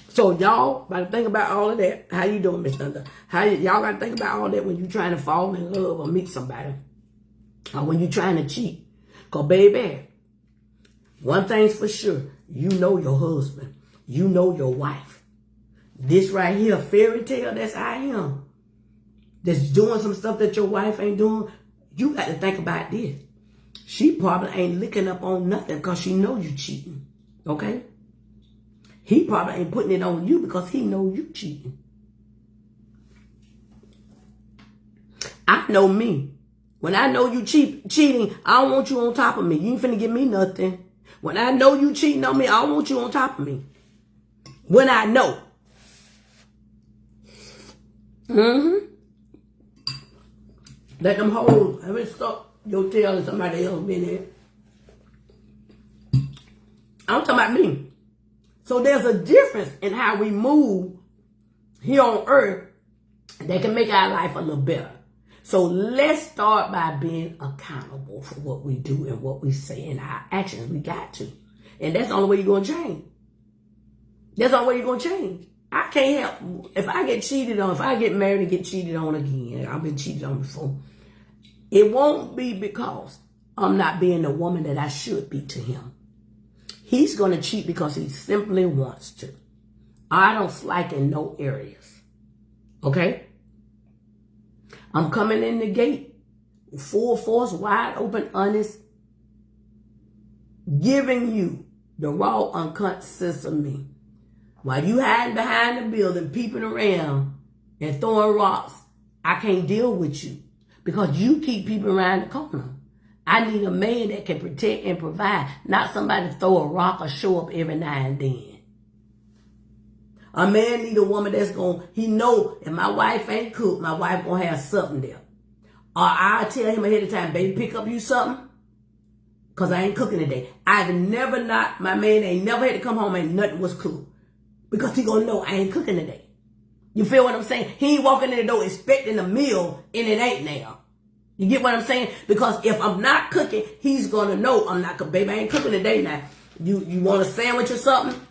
So y'all gotta think about all of that. How you doing, Miss Thunder? Y'all gotta think about all that when you trying to fall in love or meet somebody. Or when you trying to cheat. Cause baby, one thing's for sure. You know your husband. You know your wife. This right here, fairy tale, that's I am. That's doing some stuff that your wife ain't doing. You got to think about this. She probably ain't licking up on nothing because she know you cheating. Okay? He probably ain't putting it on you because he know you cheating. I know me. When I know you cheating, I don't want you on top of me. You ain't finna give me nothing. When I know you cheating on me, I don't want you on top of me. When I know. Let them hold. I mean, stop your tail and somebody else been there. I'm talking about me. So there's a difference in how we move here on earth that can make our life a little better. So let's start by being accountable for what we do and what we say and our actions. We got to. And that's the only way you're going to change. That's the only way you're going to change. I can't help. If I get cheated on, if I get married and get cheated on again, I've been cheated on before, it won't be because I'm not being the woman that I should be to him. He's going to cheat because he simply wants to. I don't slack in no areas. Okay? I'm coming in the gate, full force, wide open, honest, giving you the raw, uncut sense of me. While you hiding behind the building, peeping around and throwing rocks, I can't deal with you because you keep peeping around the corner. I need a man that can protect and provide, not somebody to throw a rock or show up every now and then. A man need a woman that's he know if my wife ain't cooked, my wife gonna have something there. Or I'll tell him ahead of time, baby, pick up you something. because I ain't cooking today. I've never not, my man ain't never had to come home and nothing was cooked. Because he gonna know I ain't cooking today. You feel what I'm saying? He ain't walking in the door expecting a meal and it ain't now. You get what I'm saying? Because if I'm not cooking, he's gonna know I'm not cooking. Baby, I ain't cooking today now. You want a sandwich or something?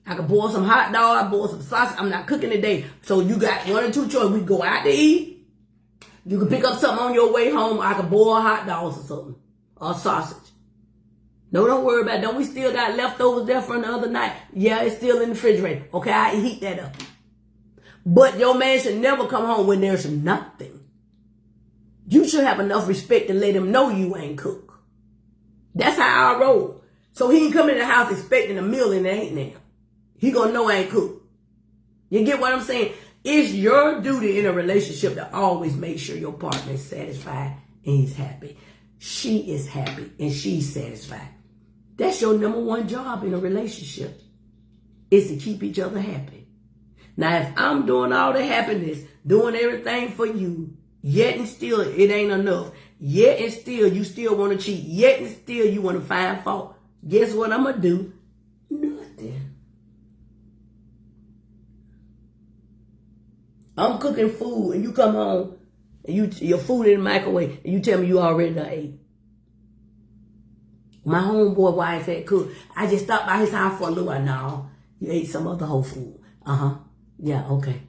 I can boil some hot dog, boil some sausage. I'm not cooking today. So you got one or two choices. We can go out to eat. You can pick up something on your way home. I can boil hot dogs or something. Or sausage. No, don't worry about it. Don't we still got leftovers there from the other night? Yeah, it's still in the refrigerator. Okay, I heat that up. But your man should never come home when there's nothing. You should have enough respect to let him know you ain't cook. That's how I roll. So he ain't coming in the house expecting a meal and it ain't there. He gonna know I ain't cook. You get what I'm saying? It's your duty in a relationship to always make sure your partner is satisfied and he's happy. She is happy and she's satisfied. That's your number one job in a relationship, is to keep each other happy. Now, if I'm doing all the happiness, doing everything for you, yet and still it ain't enough, yet and still you still want to cheat, yet and still you want to find fault, guess what I'm going to do? Nothing. I'm cooking food and you come home and your food in the microwave and you tell me you already done ate. My homeboy wife had cooked. I just stopped by his house for a little while. No, you ate some of the whole food. Yeah, okay.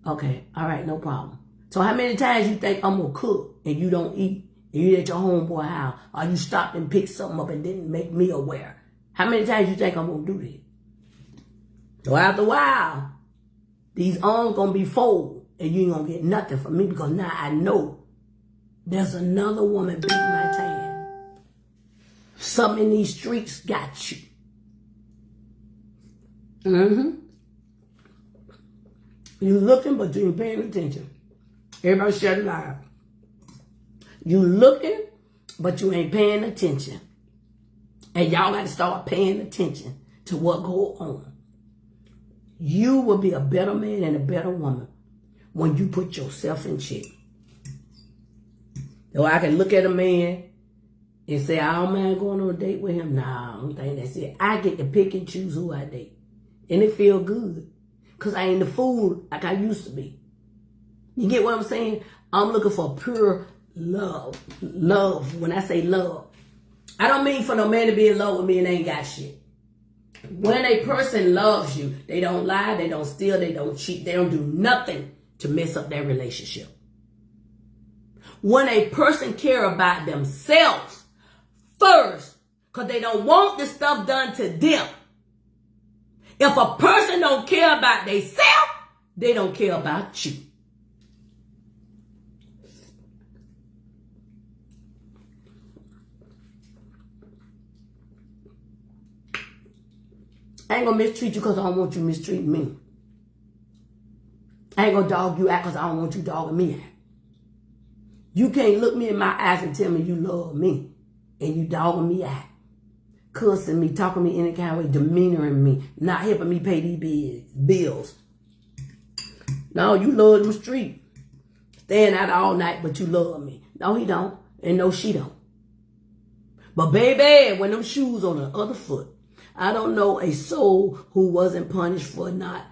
Okay, all right, no problem. So how many times you think I'm going to cook and you don't eat? And you at your homeboy house, or you stopped and picked something up and didn't make me aware? How many times you think I'm going to do that? So after a while, these arms going to be full and you ain't going to get nothing from me, because now I know there's another woman beating my tan. Something in these streets got you. You looking, but you ain't paying attention. Everybody shut it out. You looking, but you ain't paying attention. And y'all got to start paying attention to what go on. You will be a better man and a better woman when you put yourself in check. So I can look at a man and say, I don't mind going on a date with him. Nah, I don't think that's it. I get to pick and choose who I date. And it feel good. Because I ain't the fool like I used to be. You get what I'm saying? I'm looking for pure love. Love. When I say love, I don't mean for no man to be in love with me and ain't got shit. When a person loves you, they don't lie, they don't steal, they don't cheat, they don't do nothing to mess up their relationship. When a person care about themselves first, because they don't want the stuff done to them. If a person don't care about themselves, they don't care about you. I ain't gonna mistreat you because I don't want you mistreating me. I ain't gonna dog you out because I don't want you dogging me out. You can't look me in my eyes and tell me you love me and you dogging me out, cussing me, talking me any kind of way, demeanoring me, not helping me pay these bills. No, you love them street. Staying out all night, but you love me. No, he don't. And no, she don't. But baby, when them shoes on the other foot, I don't know a soul who wasn't punished for not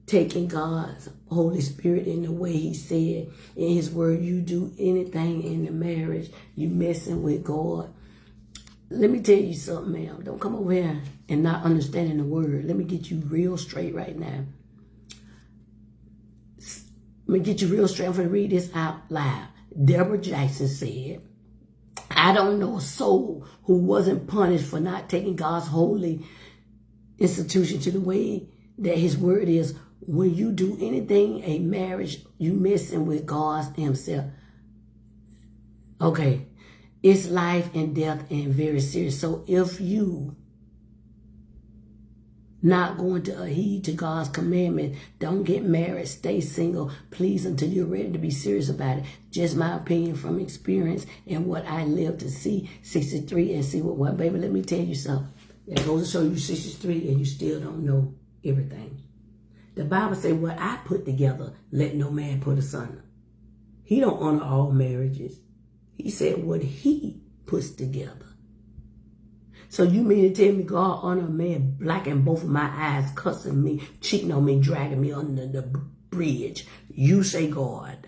taking God's Holy Spirit in the way he said in his word. You do anything in the marriage, you messing with God. Let me tell you something, ma'am. Don't come over here and not understanding the word. Let me get you real straight right now. Let me get you real straight. I'm going to read this out loud. Deborah Jackson said, I don't know a soul who wasn't punished for not taking God's holy institution to the way that his word is. When you do anything, a marriage, you messing with God himself. Okay. It's life and death and very serious. So if you not going to heed to God's commandment, don't get married, stay single, please, until you're ready to be serious about it. Just my opinion from experience and what I lived to see 63 and see what, well, baby, let me tell you something. That goes to show you 63 and you still don't know everything. The Bible says, what I put together, let no man put asunder. He don't honor all marriages. He said what he puts together. So you mean to tell me God honor a man blacking both of my eyes, cussing me, cheating on me, dragging me under the bridge? You say God.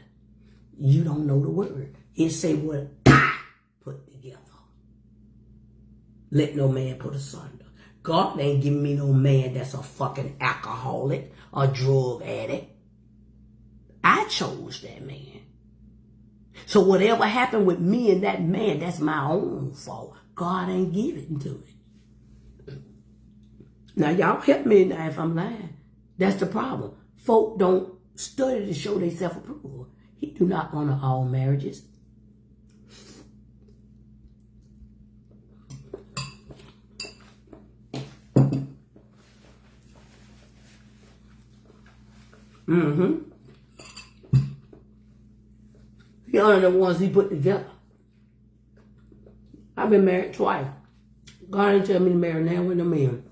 You don't know the word. It say what I put together. Let no man put asunder. God ain't giving me no man that's a fucking alcoholic or drug addict. I chose that man. So whatever happened with me and that man, that's my own fault. God ain't giving to me. Now, y'all help me now if I'm lying. That's the problem. Folk don't study to show their self-approval. He do not honor all marriages. He honor the ones he put together. I've been married twice. God didn't tell me to marry now with no man.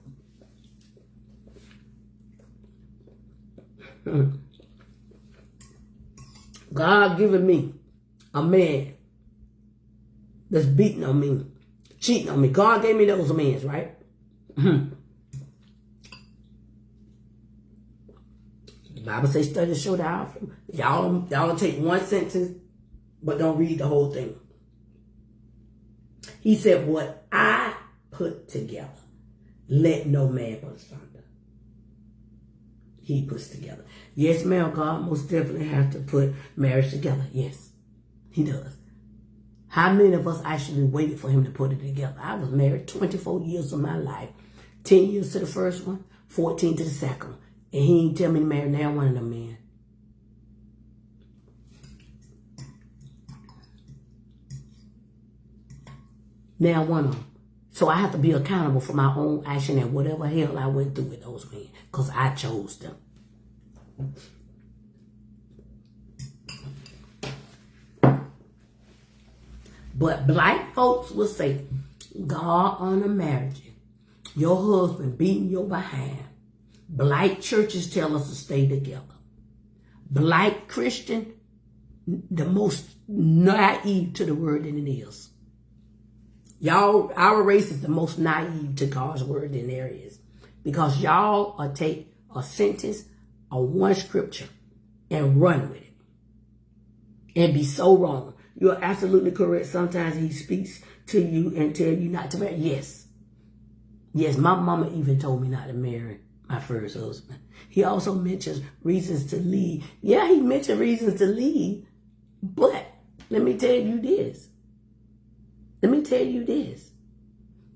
God giving me a man that's beating on me, cheating on me. God gave me those men, right? The Bible says study to show the outcome. Y'all take one sentence, but don't read the whole thing. He said, what I put together, let no man put asunder. He puts together. Yes, ma'am, God most definitely has to put marriage together. Yes, he does. How many of us actually waited for him to put it together? I was married 24 years of my life. 10 years to the first one, 14 to the second one. And he ain't tell me to marry now one of them men. Now one of them. So I have to be accountable for my own action and whatever hell I went through with those men. Because I chose them. But black folks will say, God honor marriage. Your husband beating your behind. Black churches tell us to stay together. Black Christian, the most naive to the word than it is. Y'all, our race is the most naive to God's word than there is. Because y'all will take a sentence or one scripture and run with it. And be so wrong. You're absolutely correct. Sometimes he speaks to you and tell you not to marry. Yes. Yes, my mama even told me not to marry my first husband. He also mentions reasons to leave. Yeah, he mentioned reasons to leave. But let me tell you this. Let me tell you this.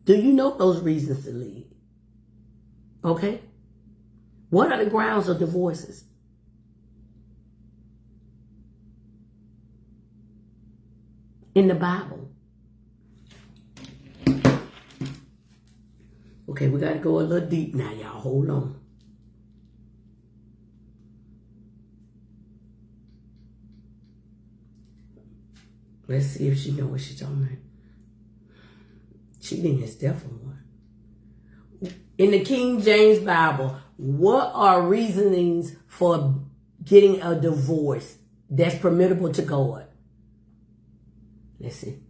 Do you know those reasons to leave? Okay? What are the grounds of divorces? In the Bible. Okay, we got to go a little deep now, y'all. Hold on. Let's see if she knows what she's talking about. Cheating is definitely one. In the King James Bible, what are reasonings for getting a divorce that's permissible to God? Let's see.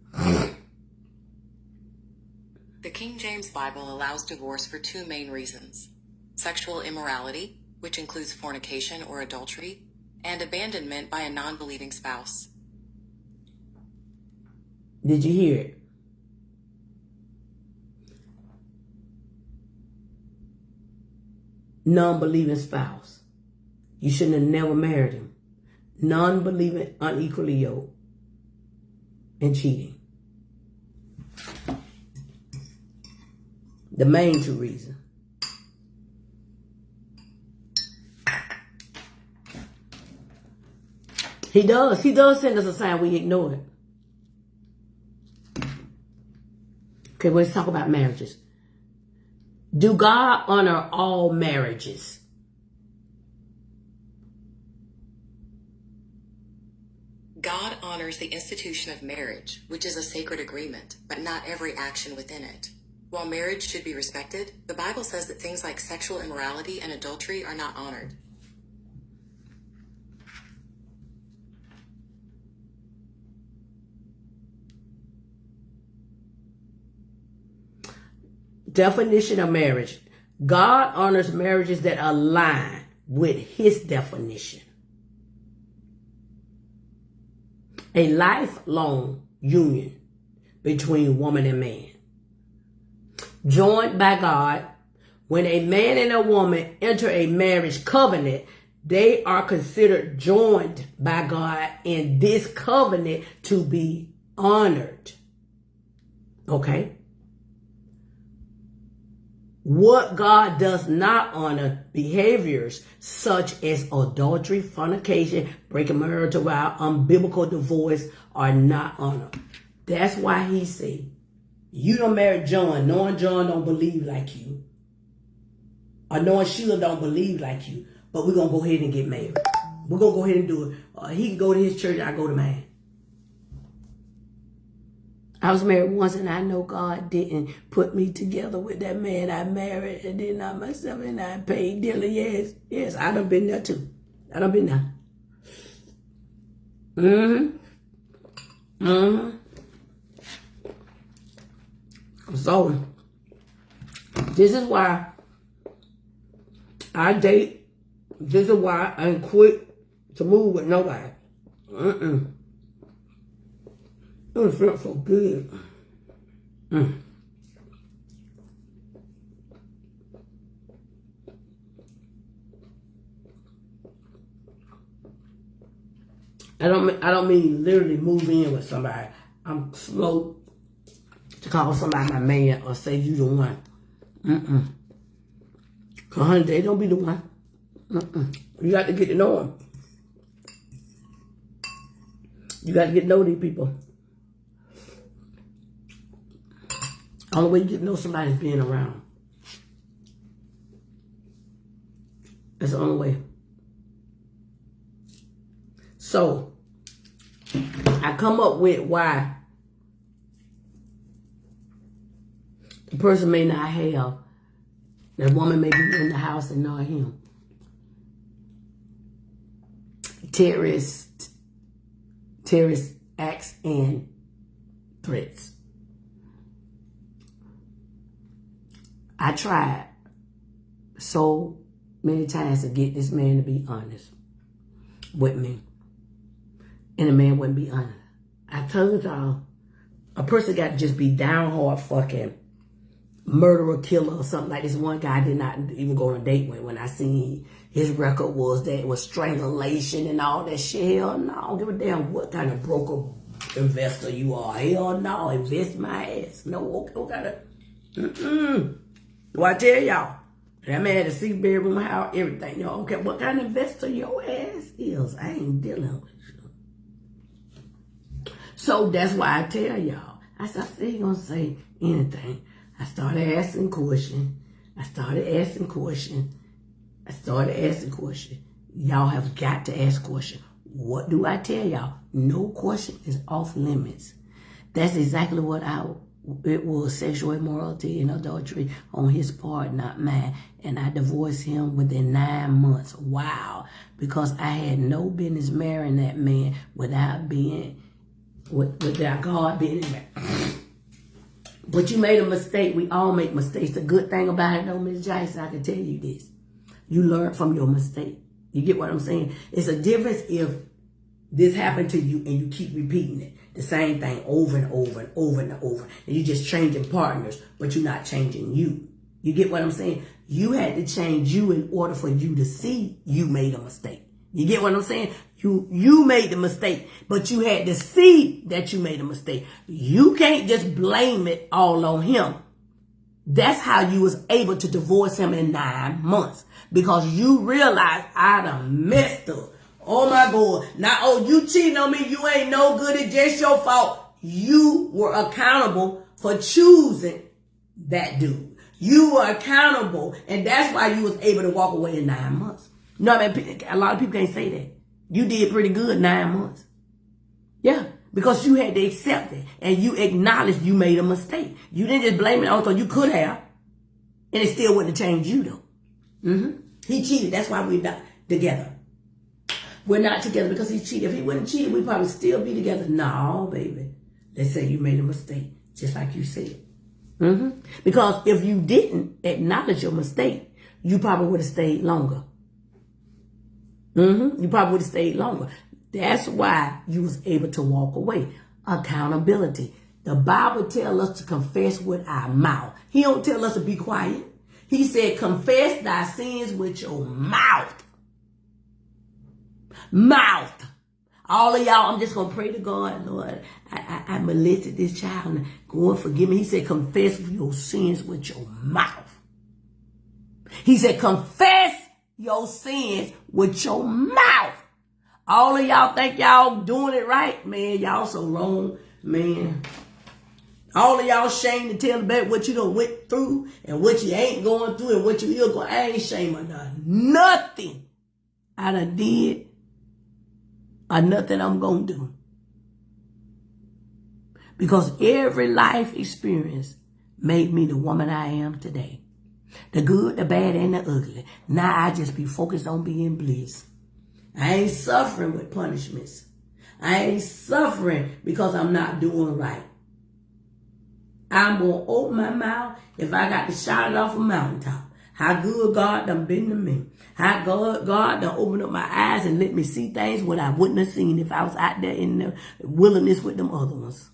The King James Bible allows divorce for two main reasons: sexual immorality, which includes fornication or adultery, and abandonment by a non-believing spouse. Did you hear it? Non-believing spouse. You shouldn't have never married him. Non-believing, unequally yoked, and cheating. The main two reasons. He does send us a sign, we ignore it. Okay, let's talk about marriages. Do God honor all marriages? God honors the institution of marriage, which is a sacred agreement, but not every action within it. While marriage should be respected, the Bible says that things like sexual immorality and adultery are not honored. Definition of marriage. God honors marriages that align with his definition. A lifelong union between woman and man. Joined by God. When a man and a woman enter a marriage covenant, they are considered joined by God in this covenant to be honored. Okay? What God does not honor, behaviors such as adultery, fornication, breaking marital vow, unbiblical divorce are not honored. That's why he said, you don't marry John, knowing John don't believe like you. Or knowing Sheila don't believe like you. But we're going to go ahead and get married. We're going to go ahead and do it. He can go to his church, I go to mine. I was married once and I know God didn't put me together with that man I married and then I myself and I paid dearly. Yes, I done been there too. I done been there. So, this is why I date. This is why I ain't quit to move with nobody. It felt so good. I don't mean literally move in with somebody. I'm slow to call somebody my man or say you the one. Cause honey, they don't be the one. You got to get to know them. You got to get to know these people. Only way you get to know somebody is being around. That's the only way. So, I come up with why the person may not have, that woman may be in the house and not him. Terrorist acts and threats. I tried so many times to get this man to be honest with me. And the man wouldn't be honest. I told y'all, a person got to just be down hard fucking murderer, killer, or something like this. One guy I did not even go on a date with when I seen his record was that it was strangulation and all that shit. Hell no, I don't give a damn what kind of broker investor you are. Hell no, invest my ass. No, what kind of... Well, I tell y'all, that man had a 6-bedroom house, everything. Y'all don't care what kind of investor your ass is. I ain't dealing with you. So that's why I tell y'all. I said, I ain't gonna say anything. I started asking questions. Y'all have got to ask questions. What do I tell y'all? No question is off limits. That's exactly what it was, sexual immorality and adultery on his part, not mine. And I divorced him within 9 months. Wow. Because I had no business marrying that man without God being in there. But you made a mistake. We all make mistakes. The good thing about it, though, Ms. Joyce, I can tell you this. You learn from your mistake. You get what I'm saying? It's a difference if this happened to you and you keep repeating it. The same thing over and over and over and over. And you're just changing partners, but you're not changing you. You get what I'm saying? You had to change you in order for you to see you made a mistake. You get what I'm saying? You made the mistake, but you had to see that you made a mistake. You can't just blame it all on him. That's how you was able to divorce him in 9 months. Because you realized I done messed up. Oh my God. Now, you cheating on me. You ain't no good. It's just your fault. You were accountable for choosing that dude. You were accountable. And that's why you was able to walk away in 9 months. You know what I mean? A lot of people can't say that. You did pretty good 9 months. Yeah. Because you had to accept it. And you acknowledged you made a mistake. You didn't just blame it on him. You could have. And it still wouldn't have changed you though. He cheated. That's why we're not together. We're not together because he cheated. If he wouldn't cheat, we'd probably still be together. No, baby. Let's say you made a mistake, just like you said. Because if you didn't acknowledge your mistake, you probably would have stayed longer. You probably would have stayed longer. That's why you was able to walk away. Accountability. The Bible tells us to confess with our mouth. He don't tell us to be quiet. He said, confess thy sins with your mouth. Mouth. All of y'all, I'm just going to pray to God, Lord, I molested this child and go and forgive me. He said, confess your sins with your mouth. He said, confess your sins with your mouth. All of y'all think y'all doing it right? Man, y'all so wrong, man. All of y'all ashamed to tell about what you done went through and what you ain't going through and what you is going. I ain't ashamed of nothing I done did or nothing I'm going to do. Because every life experience made me the woman I am today. The good, the bad, and the ugly. Now I just be focused on being blessed. I ain't suffering with punishments. I ain't suffering because I'm not doing right. I'm going to open my mouth if I got to shout it off a mountaintop. How good God done been to me. How God done opened up my eyes and let me see things what I wouldn't have seen if I was out there in the wilderness with them other ones.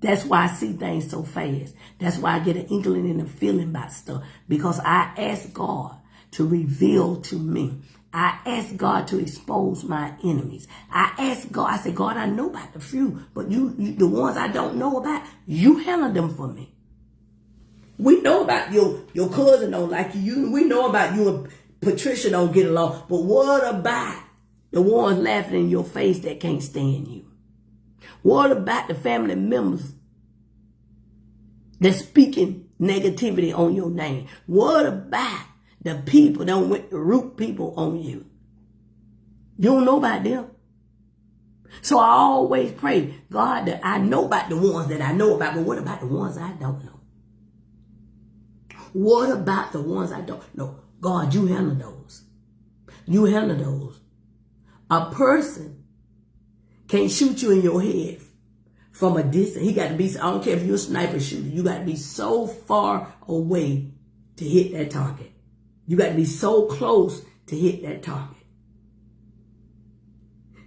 That's why I see things so fast. That's why I get an inkling and a feeling about stuff. Because I ask God to reveal to me. I ask God to expose my enemies. I ask God, I say, God, I know about the few, but you the ones I don't know about, you handle them for me. We know about your cousin don't like you. We know about you and Patricia don't get along. But what about the ones laughing in your face that can't stand you? What about the family members that's speaking negativity on your name? What about the people that went to root people on you? You don't know about them. So I always pray, God, that I know about the ones that I know about, but what about the ones I don't know? What about the ones I don't know? God, you handle those. You handle those. A person can't shoot you in your head from a distance. He got to be, I don't care if you're a sniper shooter, you got to be so far away to hit that target. You got to be so close to hit that target.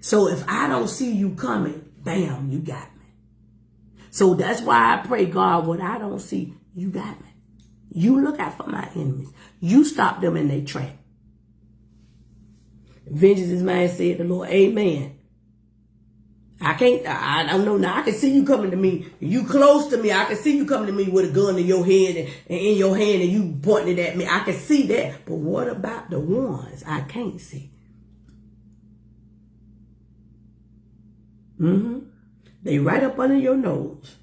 So if I don't see you coming, bam, you got me. So that's why I pray, God, what I don't see, you got me. You look out for my enemies. You stop them in their track. Vengeance is mine, said the Lord. Amen. I don't know now. I can see you coming to me. You close to me. I can see you coming to me with a gun in your head and in your hand and you pointing it at me. I can see that. But what about the ones I can't see? They right up under your nose.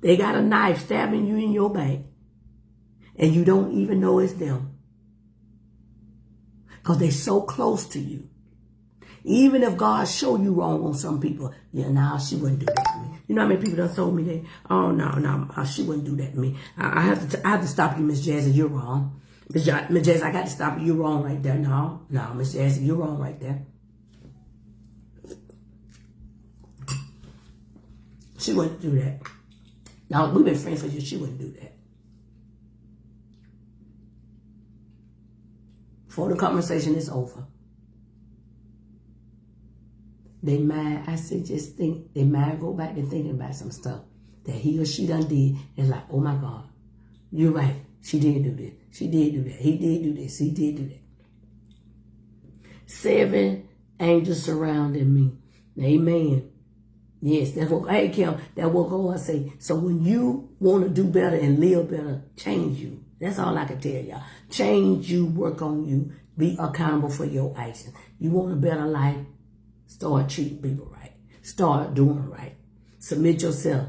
They got a knife stabbing you in your back. And you don't even know it's them. Because they're so close to you. Even if God show you wrong on some people, yeah, nah, she wouldn't do that to me. You know how many people done told me that? Oh, no, she wouldn't do that to me. I have to stop you, Miss Jazzy, you're wrong. Miss Jazzy, I got to stop you, you're wrong right there. No, Miss Jazzy, you're wrong right there. She wouldn't do that. Now, we've been friends for years, she wouldn't do that. Before the conversation is over, they mind, I say just think, they mind go back to thinking about some stuff that he or she done did. It's like, oh my God, you're right. She did do this. She did do that. He did do this. He did do that. 7 angels surrounding me. Amen. Yes, that's what, hey Kim, that's what God say. So when you want to do better and live better, change you. That's all I can tell y'all. Change you, work on you, be accountable for your actions. You want a better life? Start treating people right. Start doing right. Submit yourself.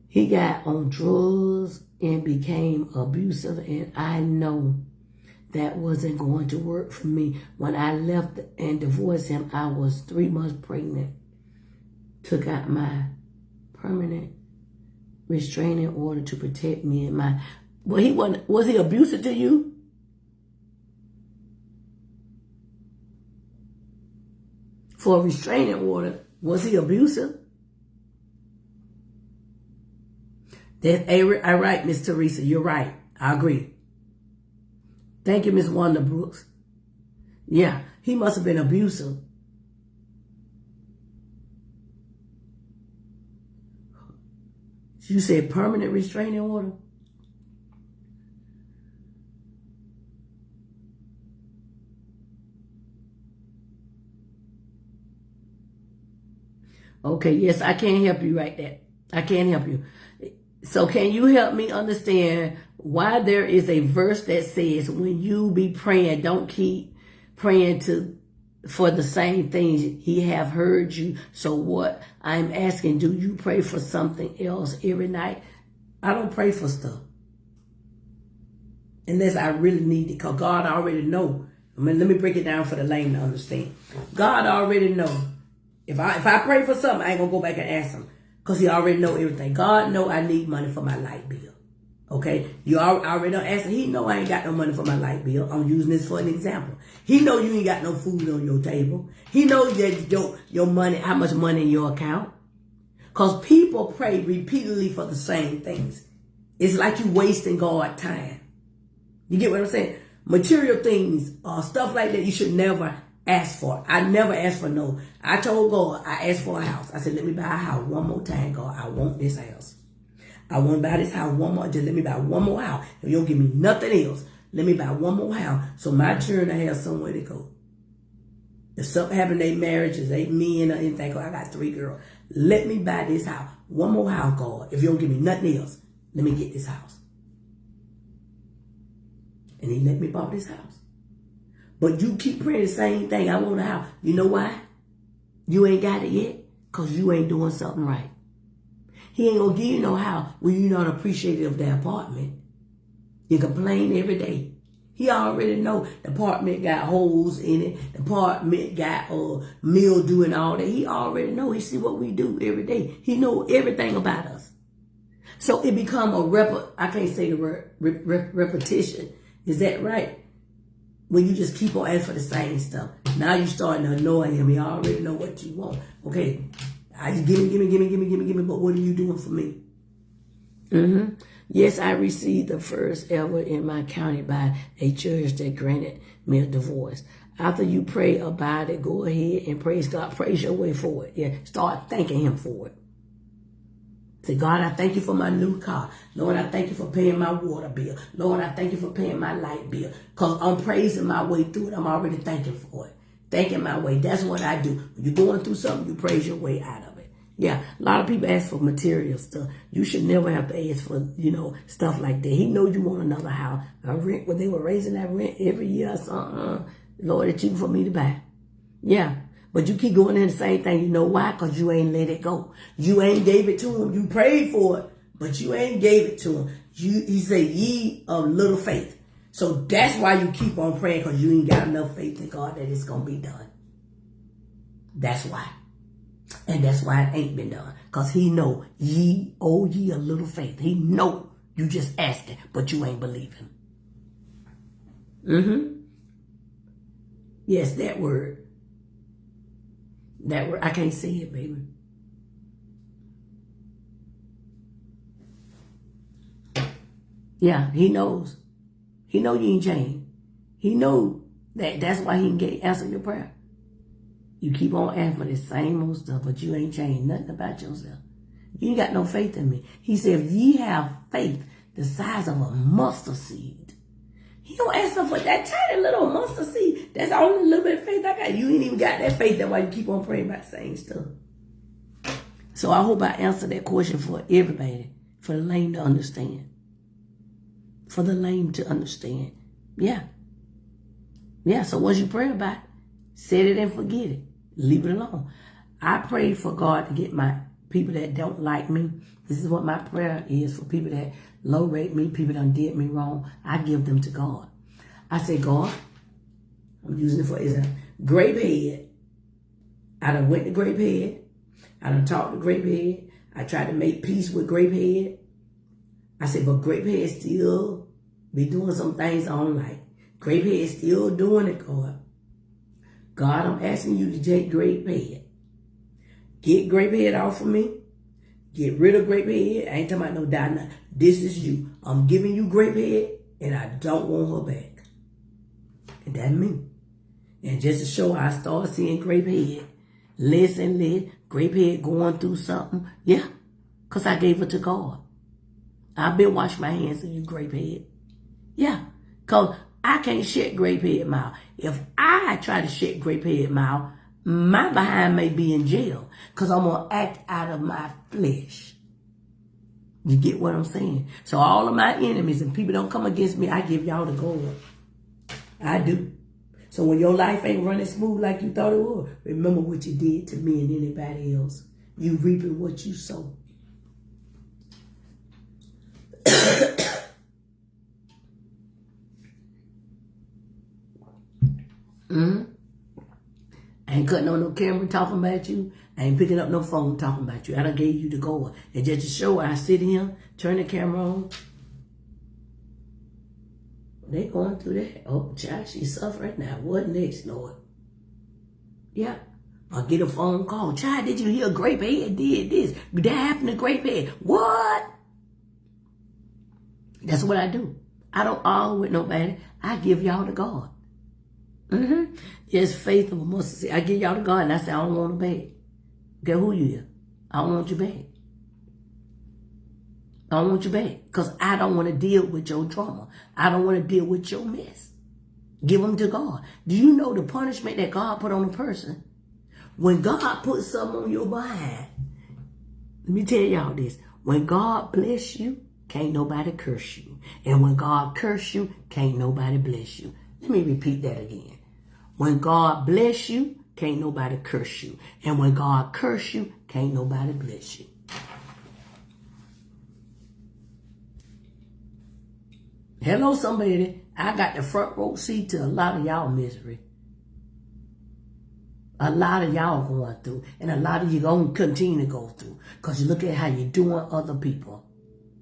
He got on drugs and became abusive, and I know that wasn't going to work for me. When I left and divorced him, I was 3 months pregnant. Took out my permanent restraining order to protect me and my... Well, was he abusive to you? For a restraining order, was he abusive? That's all right, Miss Teresa. You're right. I agree. Thank you, Miss Wanda Brooks. Yeah, he must have been abusive. You said permanent restraining order? Okay, yes, I can't help you right there. I can't help you. So can you help me understand why there is a verse that says when you be praying, don't keep praying for the same things. He have heard you. So what I'm asking, do you pray for something else every night? I don't pray for stuff unless I really need it, because God already know. I mean, let me break it down for the lame to understand. God already know. If I pray for something, I ain't gonna go back and ask him, because he already know everything. God know I need money for my light bill. Okay? You already don't ask him. He know I ain't got no money for my light bill. I'm using this for an example. He know you ain't got no food on your table. He knows that your money, how much money in your account. Because people pray repeatedly for the same things. It's like you wasting God's time. You get what I'm saying? Material things, stuff like that, you should never ask for. I never asked for no. I told God, I asked for a house. I said, let me buy a house one more time, God. I want this house. I want to buy this house one more. Just let me buy one more house. If you don't give me nothing else, let me buy one more house so my children have somewhere to go. If something happened in their marriages, they men or anything, I got 3 girls. Let me buy this house. One more house, God. If you don't give me nothing else, let me get this house. And he let me buy this house. But you keep praying the same thing. I want a house. You know why? You ain't got it yet? Because you ain't doing something right. He ain't going to give you no house when you're not appreciative of the apartment. You complain every day. He already know the apartment got holes in it. The apartment got mildew and all that. He already know. He see what we do every day. He know everything about us. So it become I can't say the word repetition. Is that right? When you just keep on asking for the same stuff. Now you starting to annoy him. He already know what you want. Okay, I just give me. But what are you doing for me? Yes, I received the first ever in my county by a judge that granted me a divorce. After you pray about it, go ahead and praise God. Praise your way for it. Yeah, start thanking him for it. Say, God, I thank you for my new car. Lord, I thank you for paying my water bill. Lord, I thank you for paying my light bill. Because I'm praising my way through it. I'm already thanking for it. Thanking my way. That's what I do. When you're going through something, you praise your way out of it. Yeah, a lot of people ask for material stuff. You should never have to ask for, stuff like that. He knows you want another house. A rent, when they were raising that rent every year or something, Lord, it's cheap for me to buy. Yeah. But you keep going in the same thing. You know why? Because you ain't let it go. You ain't gave it to him. You prayed for it, but you ain't gave it to him. He said, ye of little faith. So that's why you keep on praying, because you ain't got enough faith in God that it's going to be done. That's why. And that's why it ain't been done. Because he know, ye a little faith. He know you just asking, but you ain't believing. Yes, that word. That word, I can't say it, baby. Yeah, he knows. He know you ain't changed. He know that. That's why he can answer your prayer. You keep on asking for the same old stuff, but you ain't changed nothing about yourself. You ain't got no faith in me. He said, if ye have faith the size of a mustard seed. He don't ask for that tiny little mustard seed. That's the only little bit of faith I got. You ain't even got that faith. That's why you keep on praying about the same stuff. So I hope I answered that question for everybody. For the lame to understand. For the lame to understand. Yeah. Yeah, so once you pray about it, set it and forget it. Leave it alone. I pray for God to get my people that don't like me. This is what my prayer is for people that low rate me, people that did me wrong. I give them to God. I say, God, I'm using it for example. Grapehead. I done went to Grapehead. I done talked to Grapehead. I tried to make peace with Grapehead. I said, but Grapehead still be doing some things I don't like. Grapehead still doing it, God. God, I'm asking you to take Grapehead. Get Grapehead off of me. Get rid of grape head. I ain't talking about no Dinah. This is you. I'm giving you grape head, and I don't want her back. And that's me. And just to show I started seeing grape head, less and less, grape head going through something. Yeah, because I gave her to God. I've been washing my hands of you, grape head. Yeah, because I can't shut grape head mouth. If I try to shut grape head mouth, my behind may be in jail because I'm going to act out of my flesh. You get what I'm saying? So all of my enemies and people don't come against me, I give y'all the gold. I do. So when your life ain't running smooth like you thought it would, remember what you did to me and anybody else. You reaping what you sow. I ain't cutting on no camera talking about you. I ain't picking up no phone talking about you. I done gave you the goal. And just to show I sit here, turn the camera on. They going through that. Oh, child, she's suffering now. What next, Lord? Yeah. I'll get a phone call. Child, did you hear grape head did this? That happened to grape head. What? That's what I do. I don't argue with nobody. I give y'all to God. Yes, faith of a mustard seed. I give y'all to God and I say, I don't want them back. Get who you are. I don't want you back. I don't want you back because I don't want to deal with your trauma. I don't want to deal with your mess. Give them to God. Do you know the punishment that God put on a person? When God puts something on your behind, let me tell y'all this. When God bless you, can't nobody curse you. And when God curse you, can't nobody bless you. Let me repeat that again. When God bless you, can't nobody curse you. And when God curse you, can't nobody bless you. Hello, somebody. I got the front row seat to a lot of y'all misery. A lot of y'all going through. And a lot of you going to continue to go through. Because you look at how you're doing other people.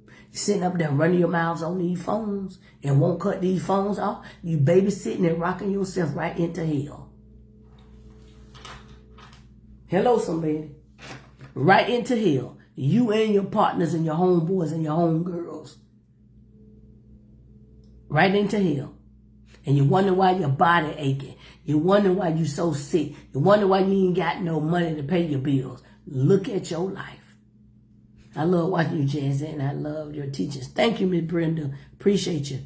You're sitting up there running your mouths on these phones and won't cut these phones off. You babysitting and rocking yourself right into hell. Hello, somebody. Right into hell. You and your partners and your homeboys and your homegirls. Right into hell. And you wonder why your body aching. You wonder why you so sick. You wonder why you ain't got no money to pay your bills. Look at your life. I love watching you, Jazzy, and I love your teachings. Thank you, Miss Brenda. Appreciate you.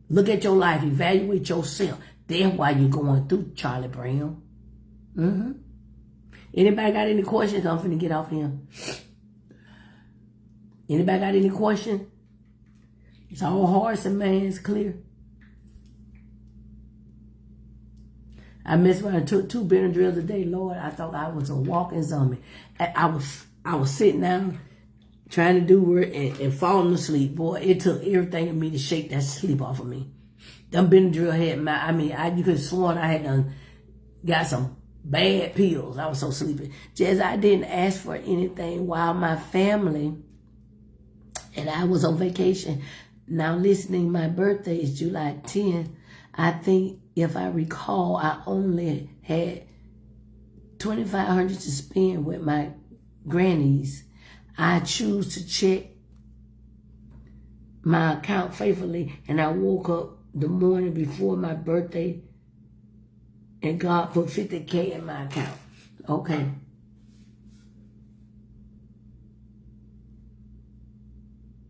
Look at your life. Evaluate yourself. That's why you're going through, Charlie Brown. Anybody got any questions? I'm finna get off here. Anybody got any questions? It's all hearts and minds clear. I missed when I took 2 Benadryls a day. Lord, I thought I was a walking zombie. I was sitting down trying to do work and falling asleep. Boy, it took everything in me to shake that sleep off of me. Them Benadryl had you could have sworn I had done got some bad pills. I was so sleepy. Just I didn't ask for anything while my family and I was on vacation. Now listening, my birthday is July 10th. I think if I recall, I only had $2,500 to spend with my grannies. I choose to check my account faithfully, and I woke up the morning before my birthday, and God put $50K in my account. Okay.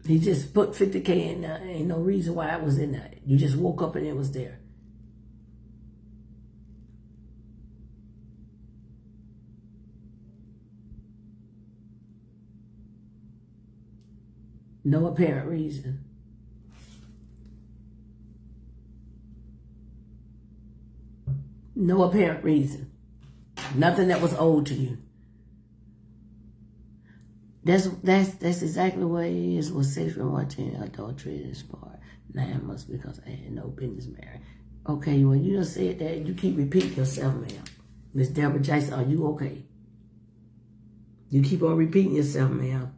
He just put $50K in there. Ain't no reason why I was in there. You just woke up and it was there. No apparent reason. No apparent reason. Nothing that was owed to you. That's exactly what it is with sexual immorality and adultery this part. 9 months because I had no business married. Okay, well, you just said that. You keep repeating yourself, ma'am. Miss Deborah Jason, are you okay? You keep on repeating yourself, ma'am.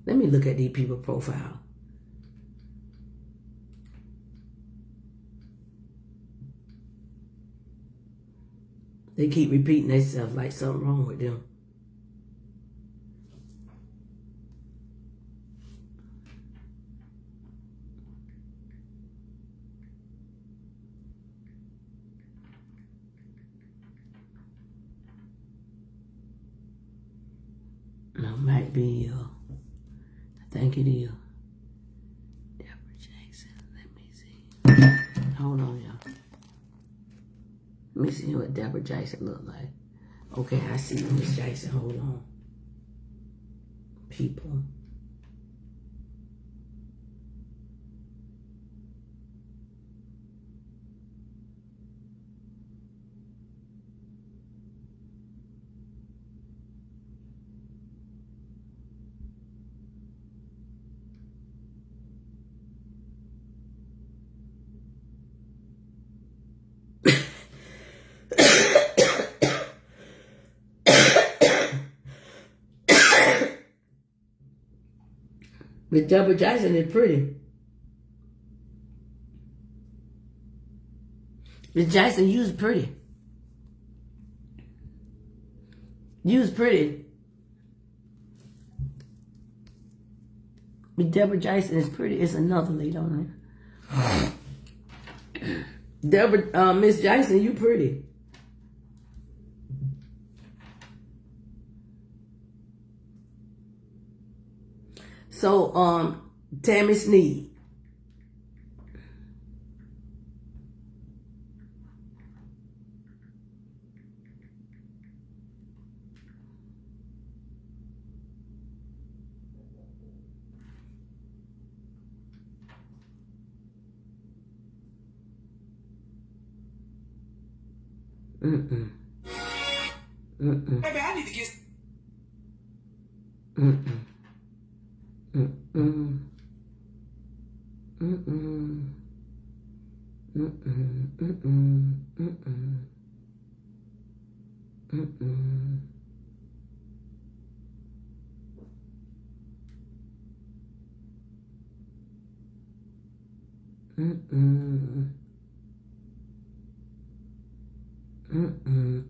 Let me look at these people's profile. They keep repeating themselves like something wrong with them. might be, I think it is. Deborah Jackson. Let me see. Hold on, y'all. Let me see what Deborah Jackson look like. Okay, I see Miss Jackson. Hold on. People. Miss Deborah Jackson is pretty. Miss Jackson, you was pretty. You was pretty. Miss Deborah Jackson is pretty. It's another lady on there. Deborah, Miss Jackson, you pretty. So, Tammy Sneed. Mm-mm. Mm-mm. Baby, I need to get... Mm-mm. Mm-mm. Mm-mm. Mm-mm. Mm-mm. Mm-mm. Mm-mm. Mm-mm. Mm-mm.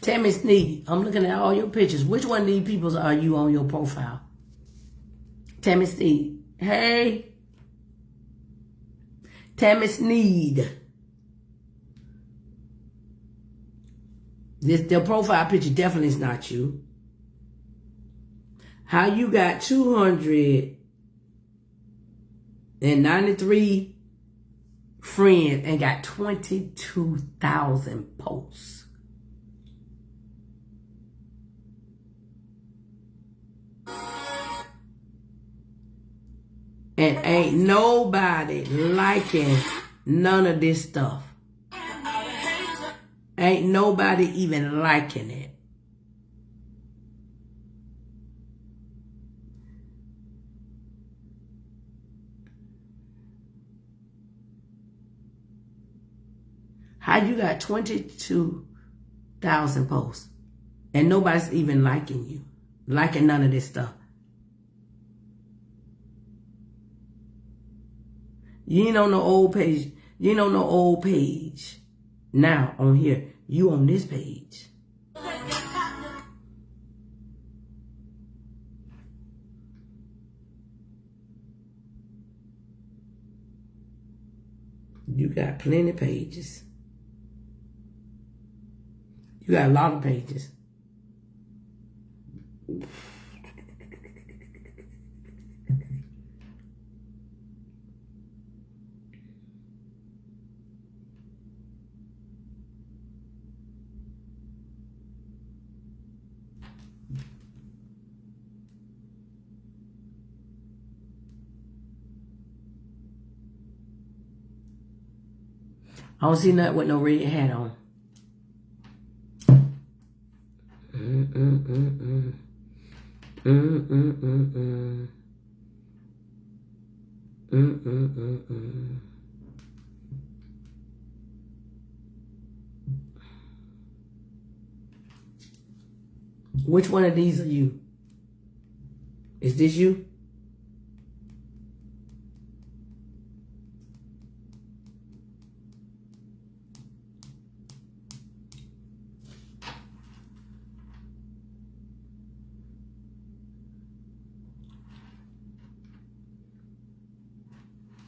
Tammy Sneed, I'm looking at all your pictures. Which one of these people are you on your profile? Tammy Sneed. Hey. Tammy Sneed. Their profile picture definitely is not you. How you got 293 friends and got 22,000 posts? And ain't nobody liking none of this stuff. Ain't nobody even liking it. How you got 22,000 posts and nobody's even liking you, liking none of this stuff? You ain't on no old page. You ain't on no old page. Now on here, you on this page. You got plenty of pages. You got a lot of pages. I don't see nothing with no red hat on. Which one of these are you? Is this you?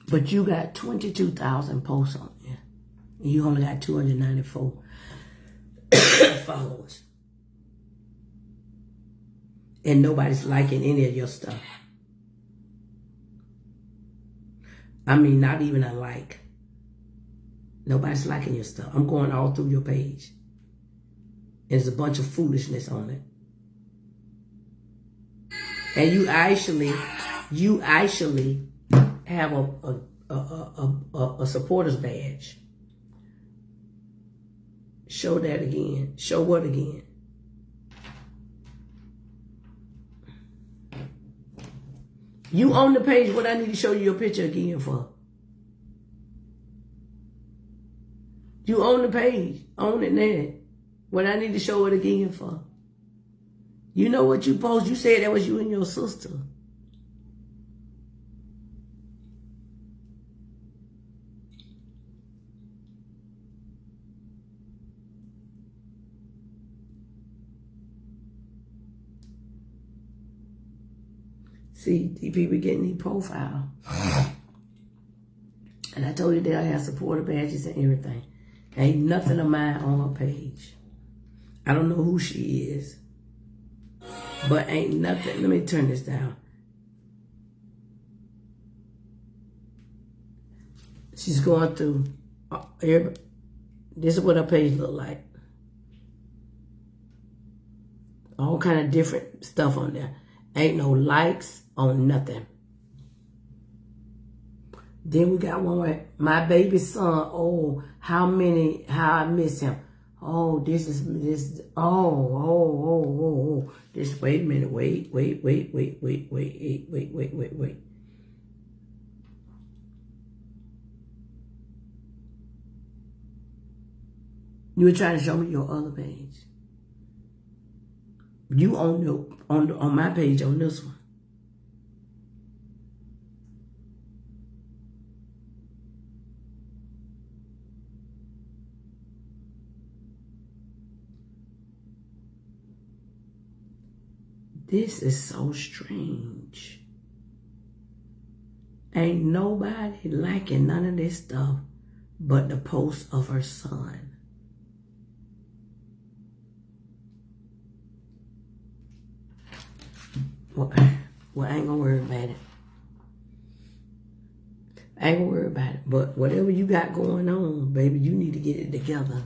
But you got 22,000 posts on there. And you only got 294 followers. And nobody's liking any of your stuff. I mean, not even a like. Nobody's liking your stuff. I'm going all through your page. And there's a bunch of foolishness on it. And you actually have a supporter's badge. Show that again. Show what again? You own the page. What I need to show you your picture again for? You own the page. Own it now. What I need to show it again for? You know what you post? You said that was you and your sister. See, these people getting these profile. And I told you they'll have supporter badges and everything. Ain't nothing of mine on her page. I don't know who she is. But ain't nothing. Let me turn this down. She's going through. This is what her page look like. All kind of different stuff on there. Ain't no likes on nothing. Then we got one where my baby son. Oh, how I miss him. Oh, this. This. Wait a minute. Wait. You were trying to show me your other page. You on my page on this one. This is so strange. Ain't nobody liking none of this stuff but the post of her son. Well, I ain't gonna worry about it. I ain't gonna worry about it. But whatever you got going on, baby, you need to get it together.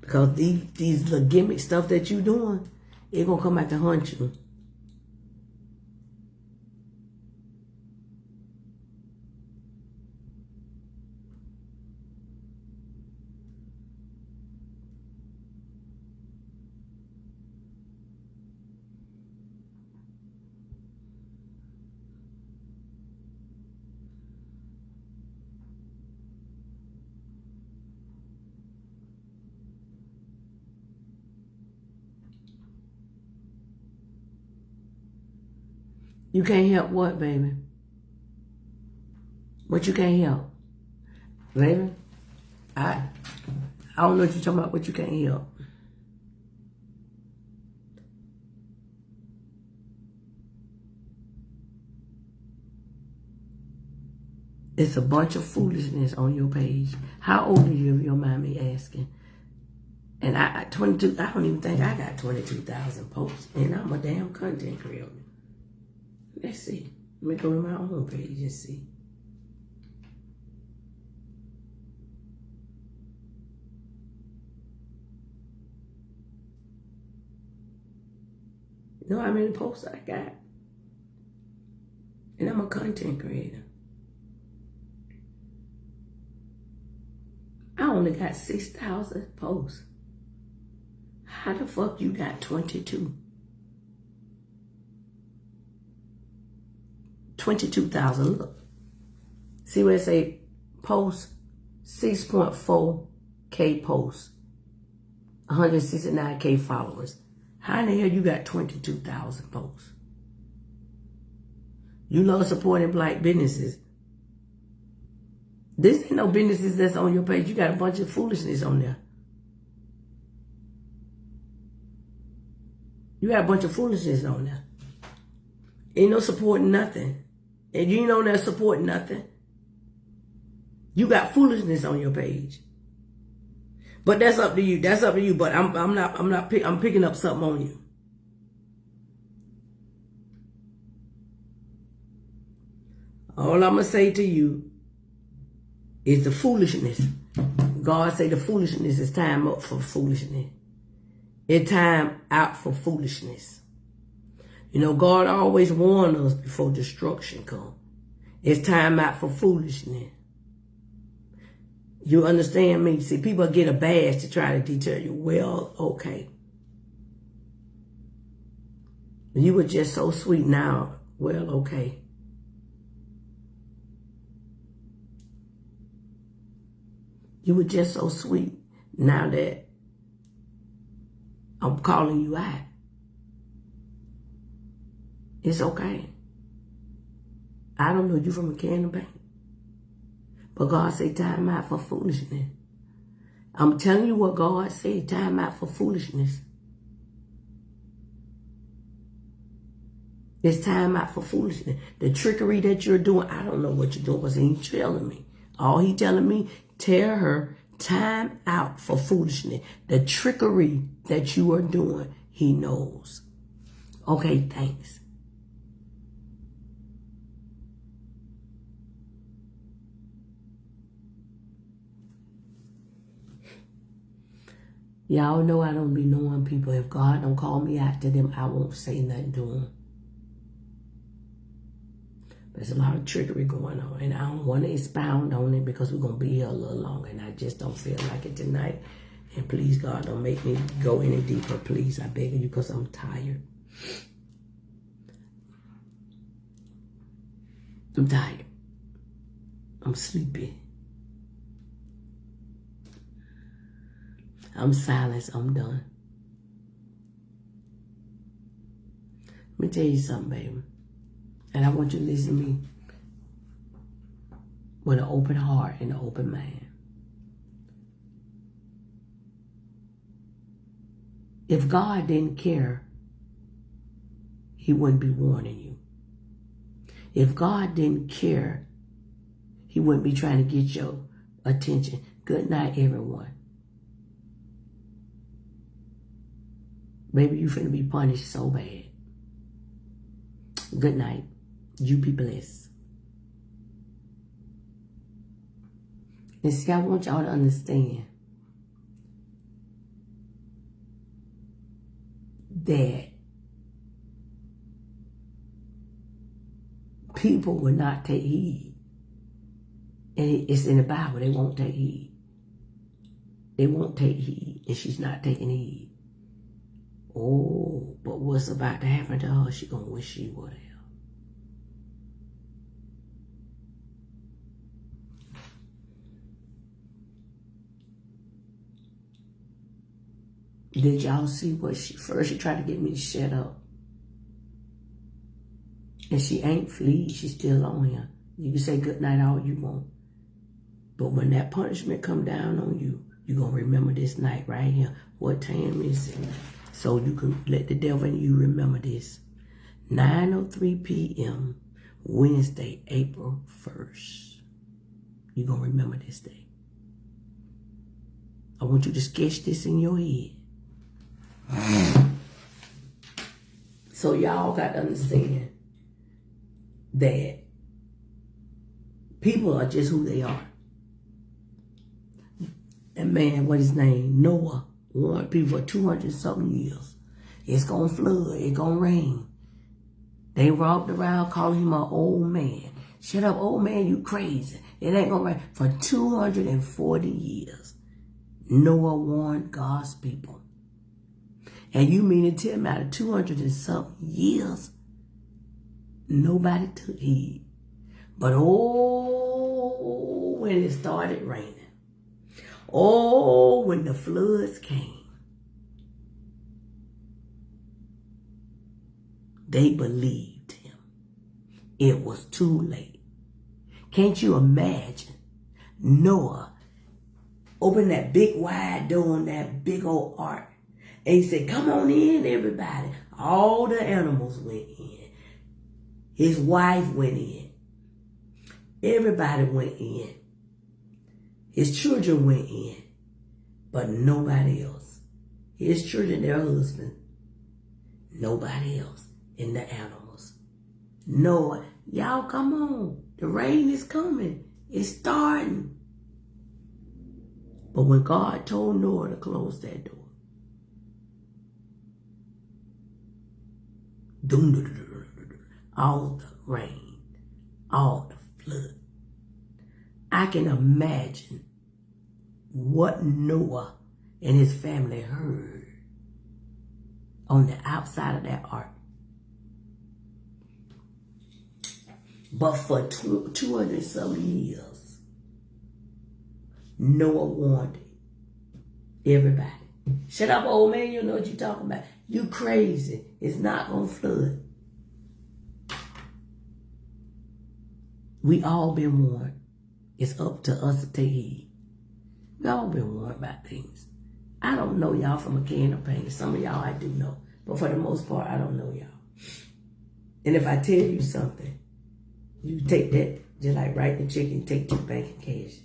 Because these little gimmick stuff that you doing, it gonna come back to haunt you. You can't help what, baby? What you can't help? Baby, I don't know what you're talking about, what you can't help. It's a bunch of foolishness on your page. How old are you, if you don't mind me asking? And I 22, I don't even think I got 22,000 posts. And I'm a damn content creator. Let's see. Let me go to my own page and see. You know how many posts I got? And I'm a content creator. I only got 6,000 posts. How the fuck you got 22? 22,000, look. See where it say post, 6.4K posts, 169K followers. How in the hell you got 22,000 posts? You love supporting black businesses. This ain't no businesses that's on your page. You got a bunch of foolishness on there. You got a bunch of foolishness on there. Ain't no supporting nothing. And you ain't on there supporting nothing. You got foolishness on your page. But that's up to you. That's up to you. But I'm picking up something on you. All I'm gonna say to you is the foolishness. God say the foolishness is time up for foolishness. It's time out for foolishness. You know, God always warned us before destruction comes. It's time out for foolishness. You understand me? See, people get a badge to try to deter you. Well, okay. You were just so sweet now. Well, okay. You were just so sweet now that I'm calling you out. It's okay. I don't know you from a can of paint. But God say time out for foolishness. I'm telling you what God said, time out for foolishness. It's time out for foolishness. The trickery that you're doing, I don't know what you're doing because he ain't telling me. All he telling me, tell her time out for foolishness. The trickery that you are doing, he knows. Okay, thanks. Y'all know I don't be knowing people. If God don't call me out to them, I won't say nothing to them. There's a lot of trickery going on, and I don't want to expound on it because we're going to be here a little longer, and I just don't feel like it tonight. And please, God, don't make me go any deeper. Please, I beg you, because I'm tired. I'm tired. I'm sleepy. I'm silenced. I'm done. Let me tell you something, baby. And I want you to listen to me with an open heart and an open mind. If God didn't care, he wouldn't be warning you. If God didn't care, he wouldn't be trying to get your attention. Good night, everyone. Baby, you finna be punished so bad. Good night. You be blessed. And see, I want y'all to understand that people will not take heed. And it's in the Bible, they won't take heed. They won't take heed, and she's not taking heed. Oh, but what's about to happen to her, she gonna wish she would have. Did y'all see what she tried to get me to shut up. And she ain't fleed, she's still on here. You can say good night all you want. But when that punishment come down on you, you're going to remember this night right here. What time is it? So you can let the devil and you remember this. 9:03 p.m. Wednesday, April 1st. You're going to remember this day. I want you to sketch this in your head. So y'all got to understand that people are just who they are. And man, what his name? Noah warned people for 200-something years. It's going to flood. It's going to rain. They robbed around calling him an old man. Shut up, old man, you crazy. It ain't going to rain. For 240 years, Noah warned God's people. And you mean to tell me out of 200-something years, nobody took heed. But oh, when it started raining. Oh, when the floods came. They believed him. It was too late. Can't you imagine Noah opened that big wide door on that big old ark? And he said, come on in, everybody. All the animals went in. His wife went in. Everybody went in. His children went in. but nobody else. His children, their husband, nobody else. And the animals. No, y'all come on. The rain is coming. It's starting. But when God told Noah to close that door, all the rain, all the flood. I can imagine what Noah and his family heard on the outside of that ark. But for 200 some years, Noah warned everybody. Shut up, old man, you know what you're talking about. You crazy. It's not going to flood. We all been warned. It's up to us to take heed. We all been warned about things. I don't know y'all from a can of paint. Some of y'all I do know. But for the most part, I don't know y'all. And if I tell you something, you take that, just like writing the check and take to the bank in cash.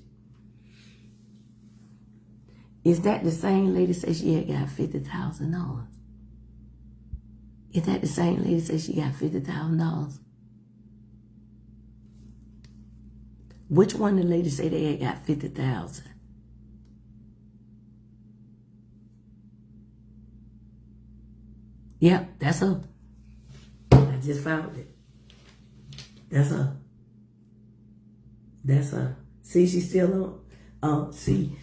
Is that the same lady said she had got $50,000? Is that the same lady said she got $50,000? Which one of the ladies say they had got 50,000? Yep, that's her. I just found it. That's her. That's her. See, she's still on. See,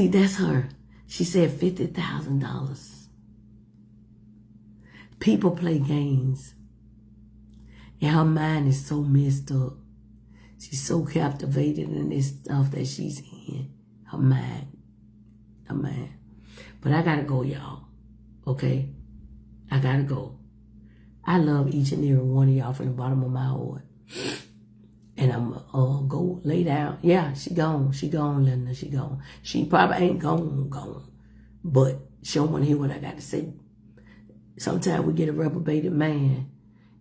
that's her. She said $50,000. People play games. And her mind is so messed up. She's so captivated in this stuff that she's in. Her mind. But I gotta go, y'all. Okay? I gotta go. I love each and every one of y'all from the bottom of my heart. And I'm go lay down. Yeah, she gone. She gone, Linda. She gone. She probably ain't gone. But she don't want to hear what I got to say. Sometimes we get a reprobated man.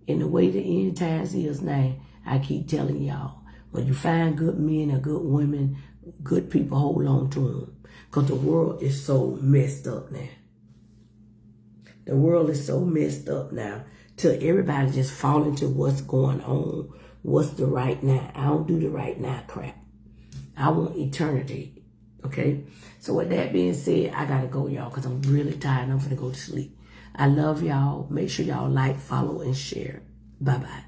And the way the end times is now, I keep telling y'all, when you find good men and good women, good people, hold on to them. Because the world is so messed up now. The world is so messed up now. Till everybody just fall into what's going on. What's the right now? I don't do the right now crap. I want eternity. Okay? So with that being said, I got to go, y'all, because I'm really tired. I'm going to go to sleep. I love y'all. Make sure y'all like, follow, and share. Bye-bye.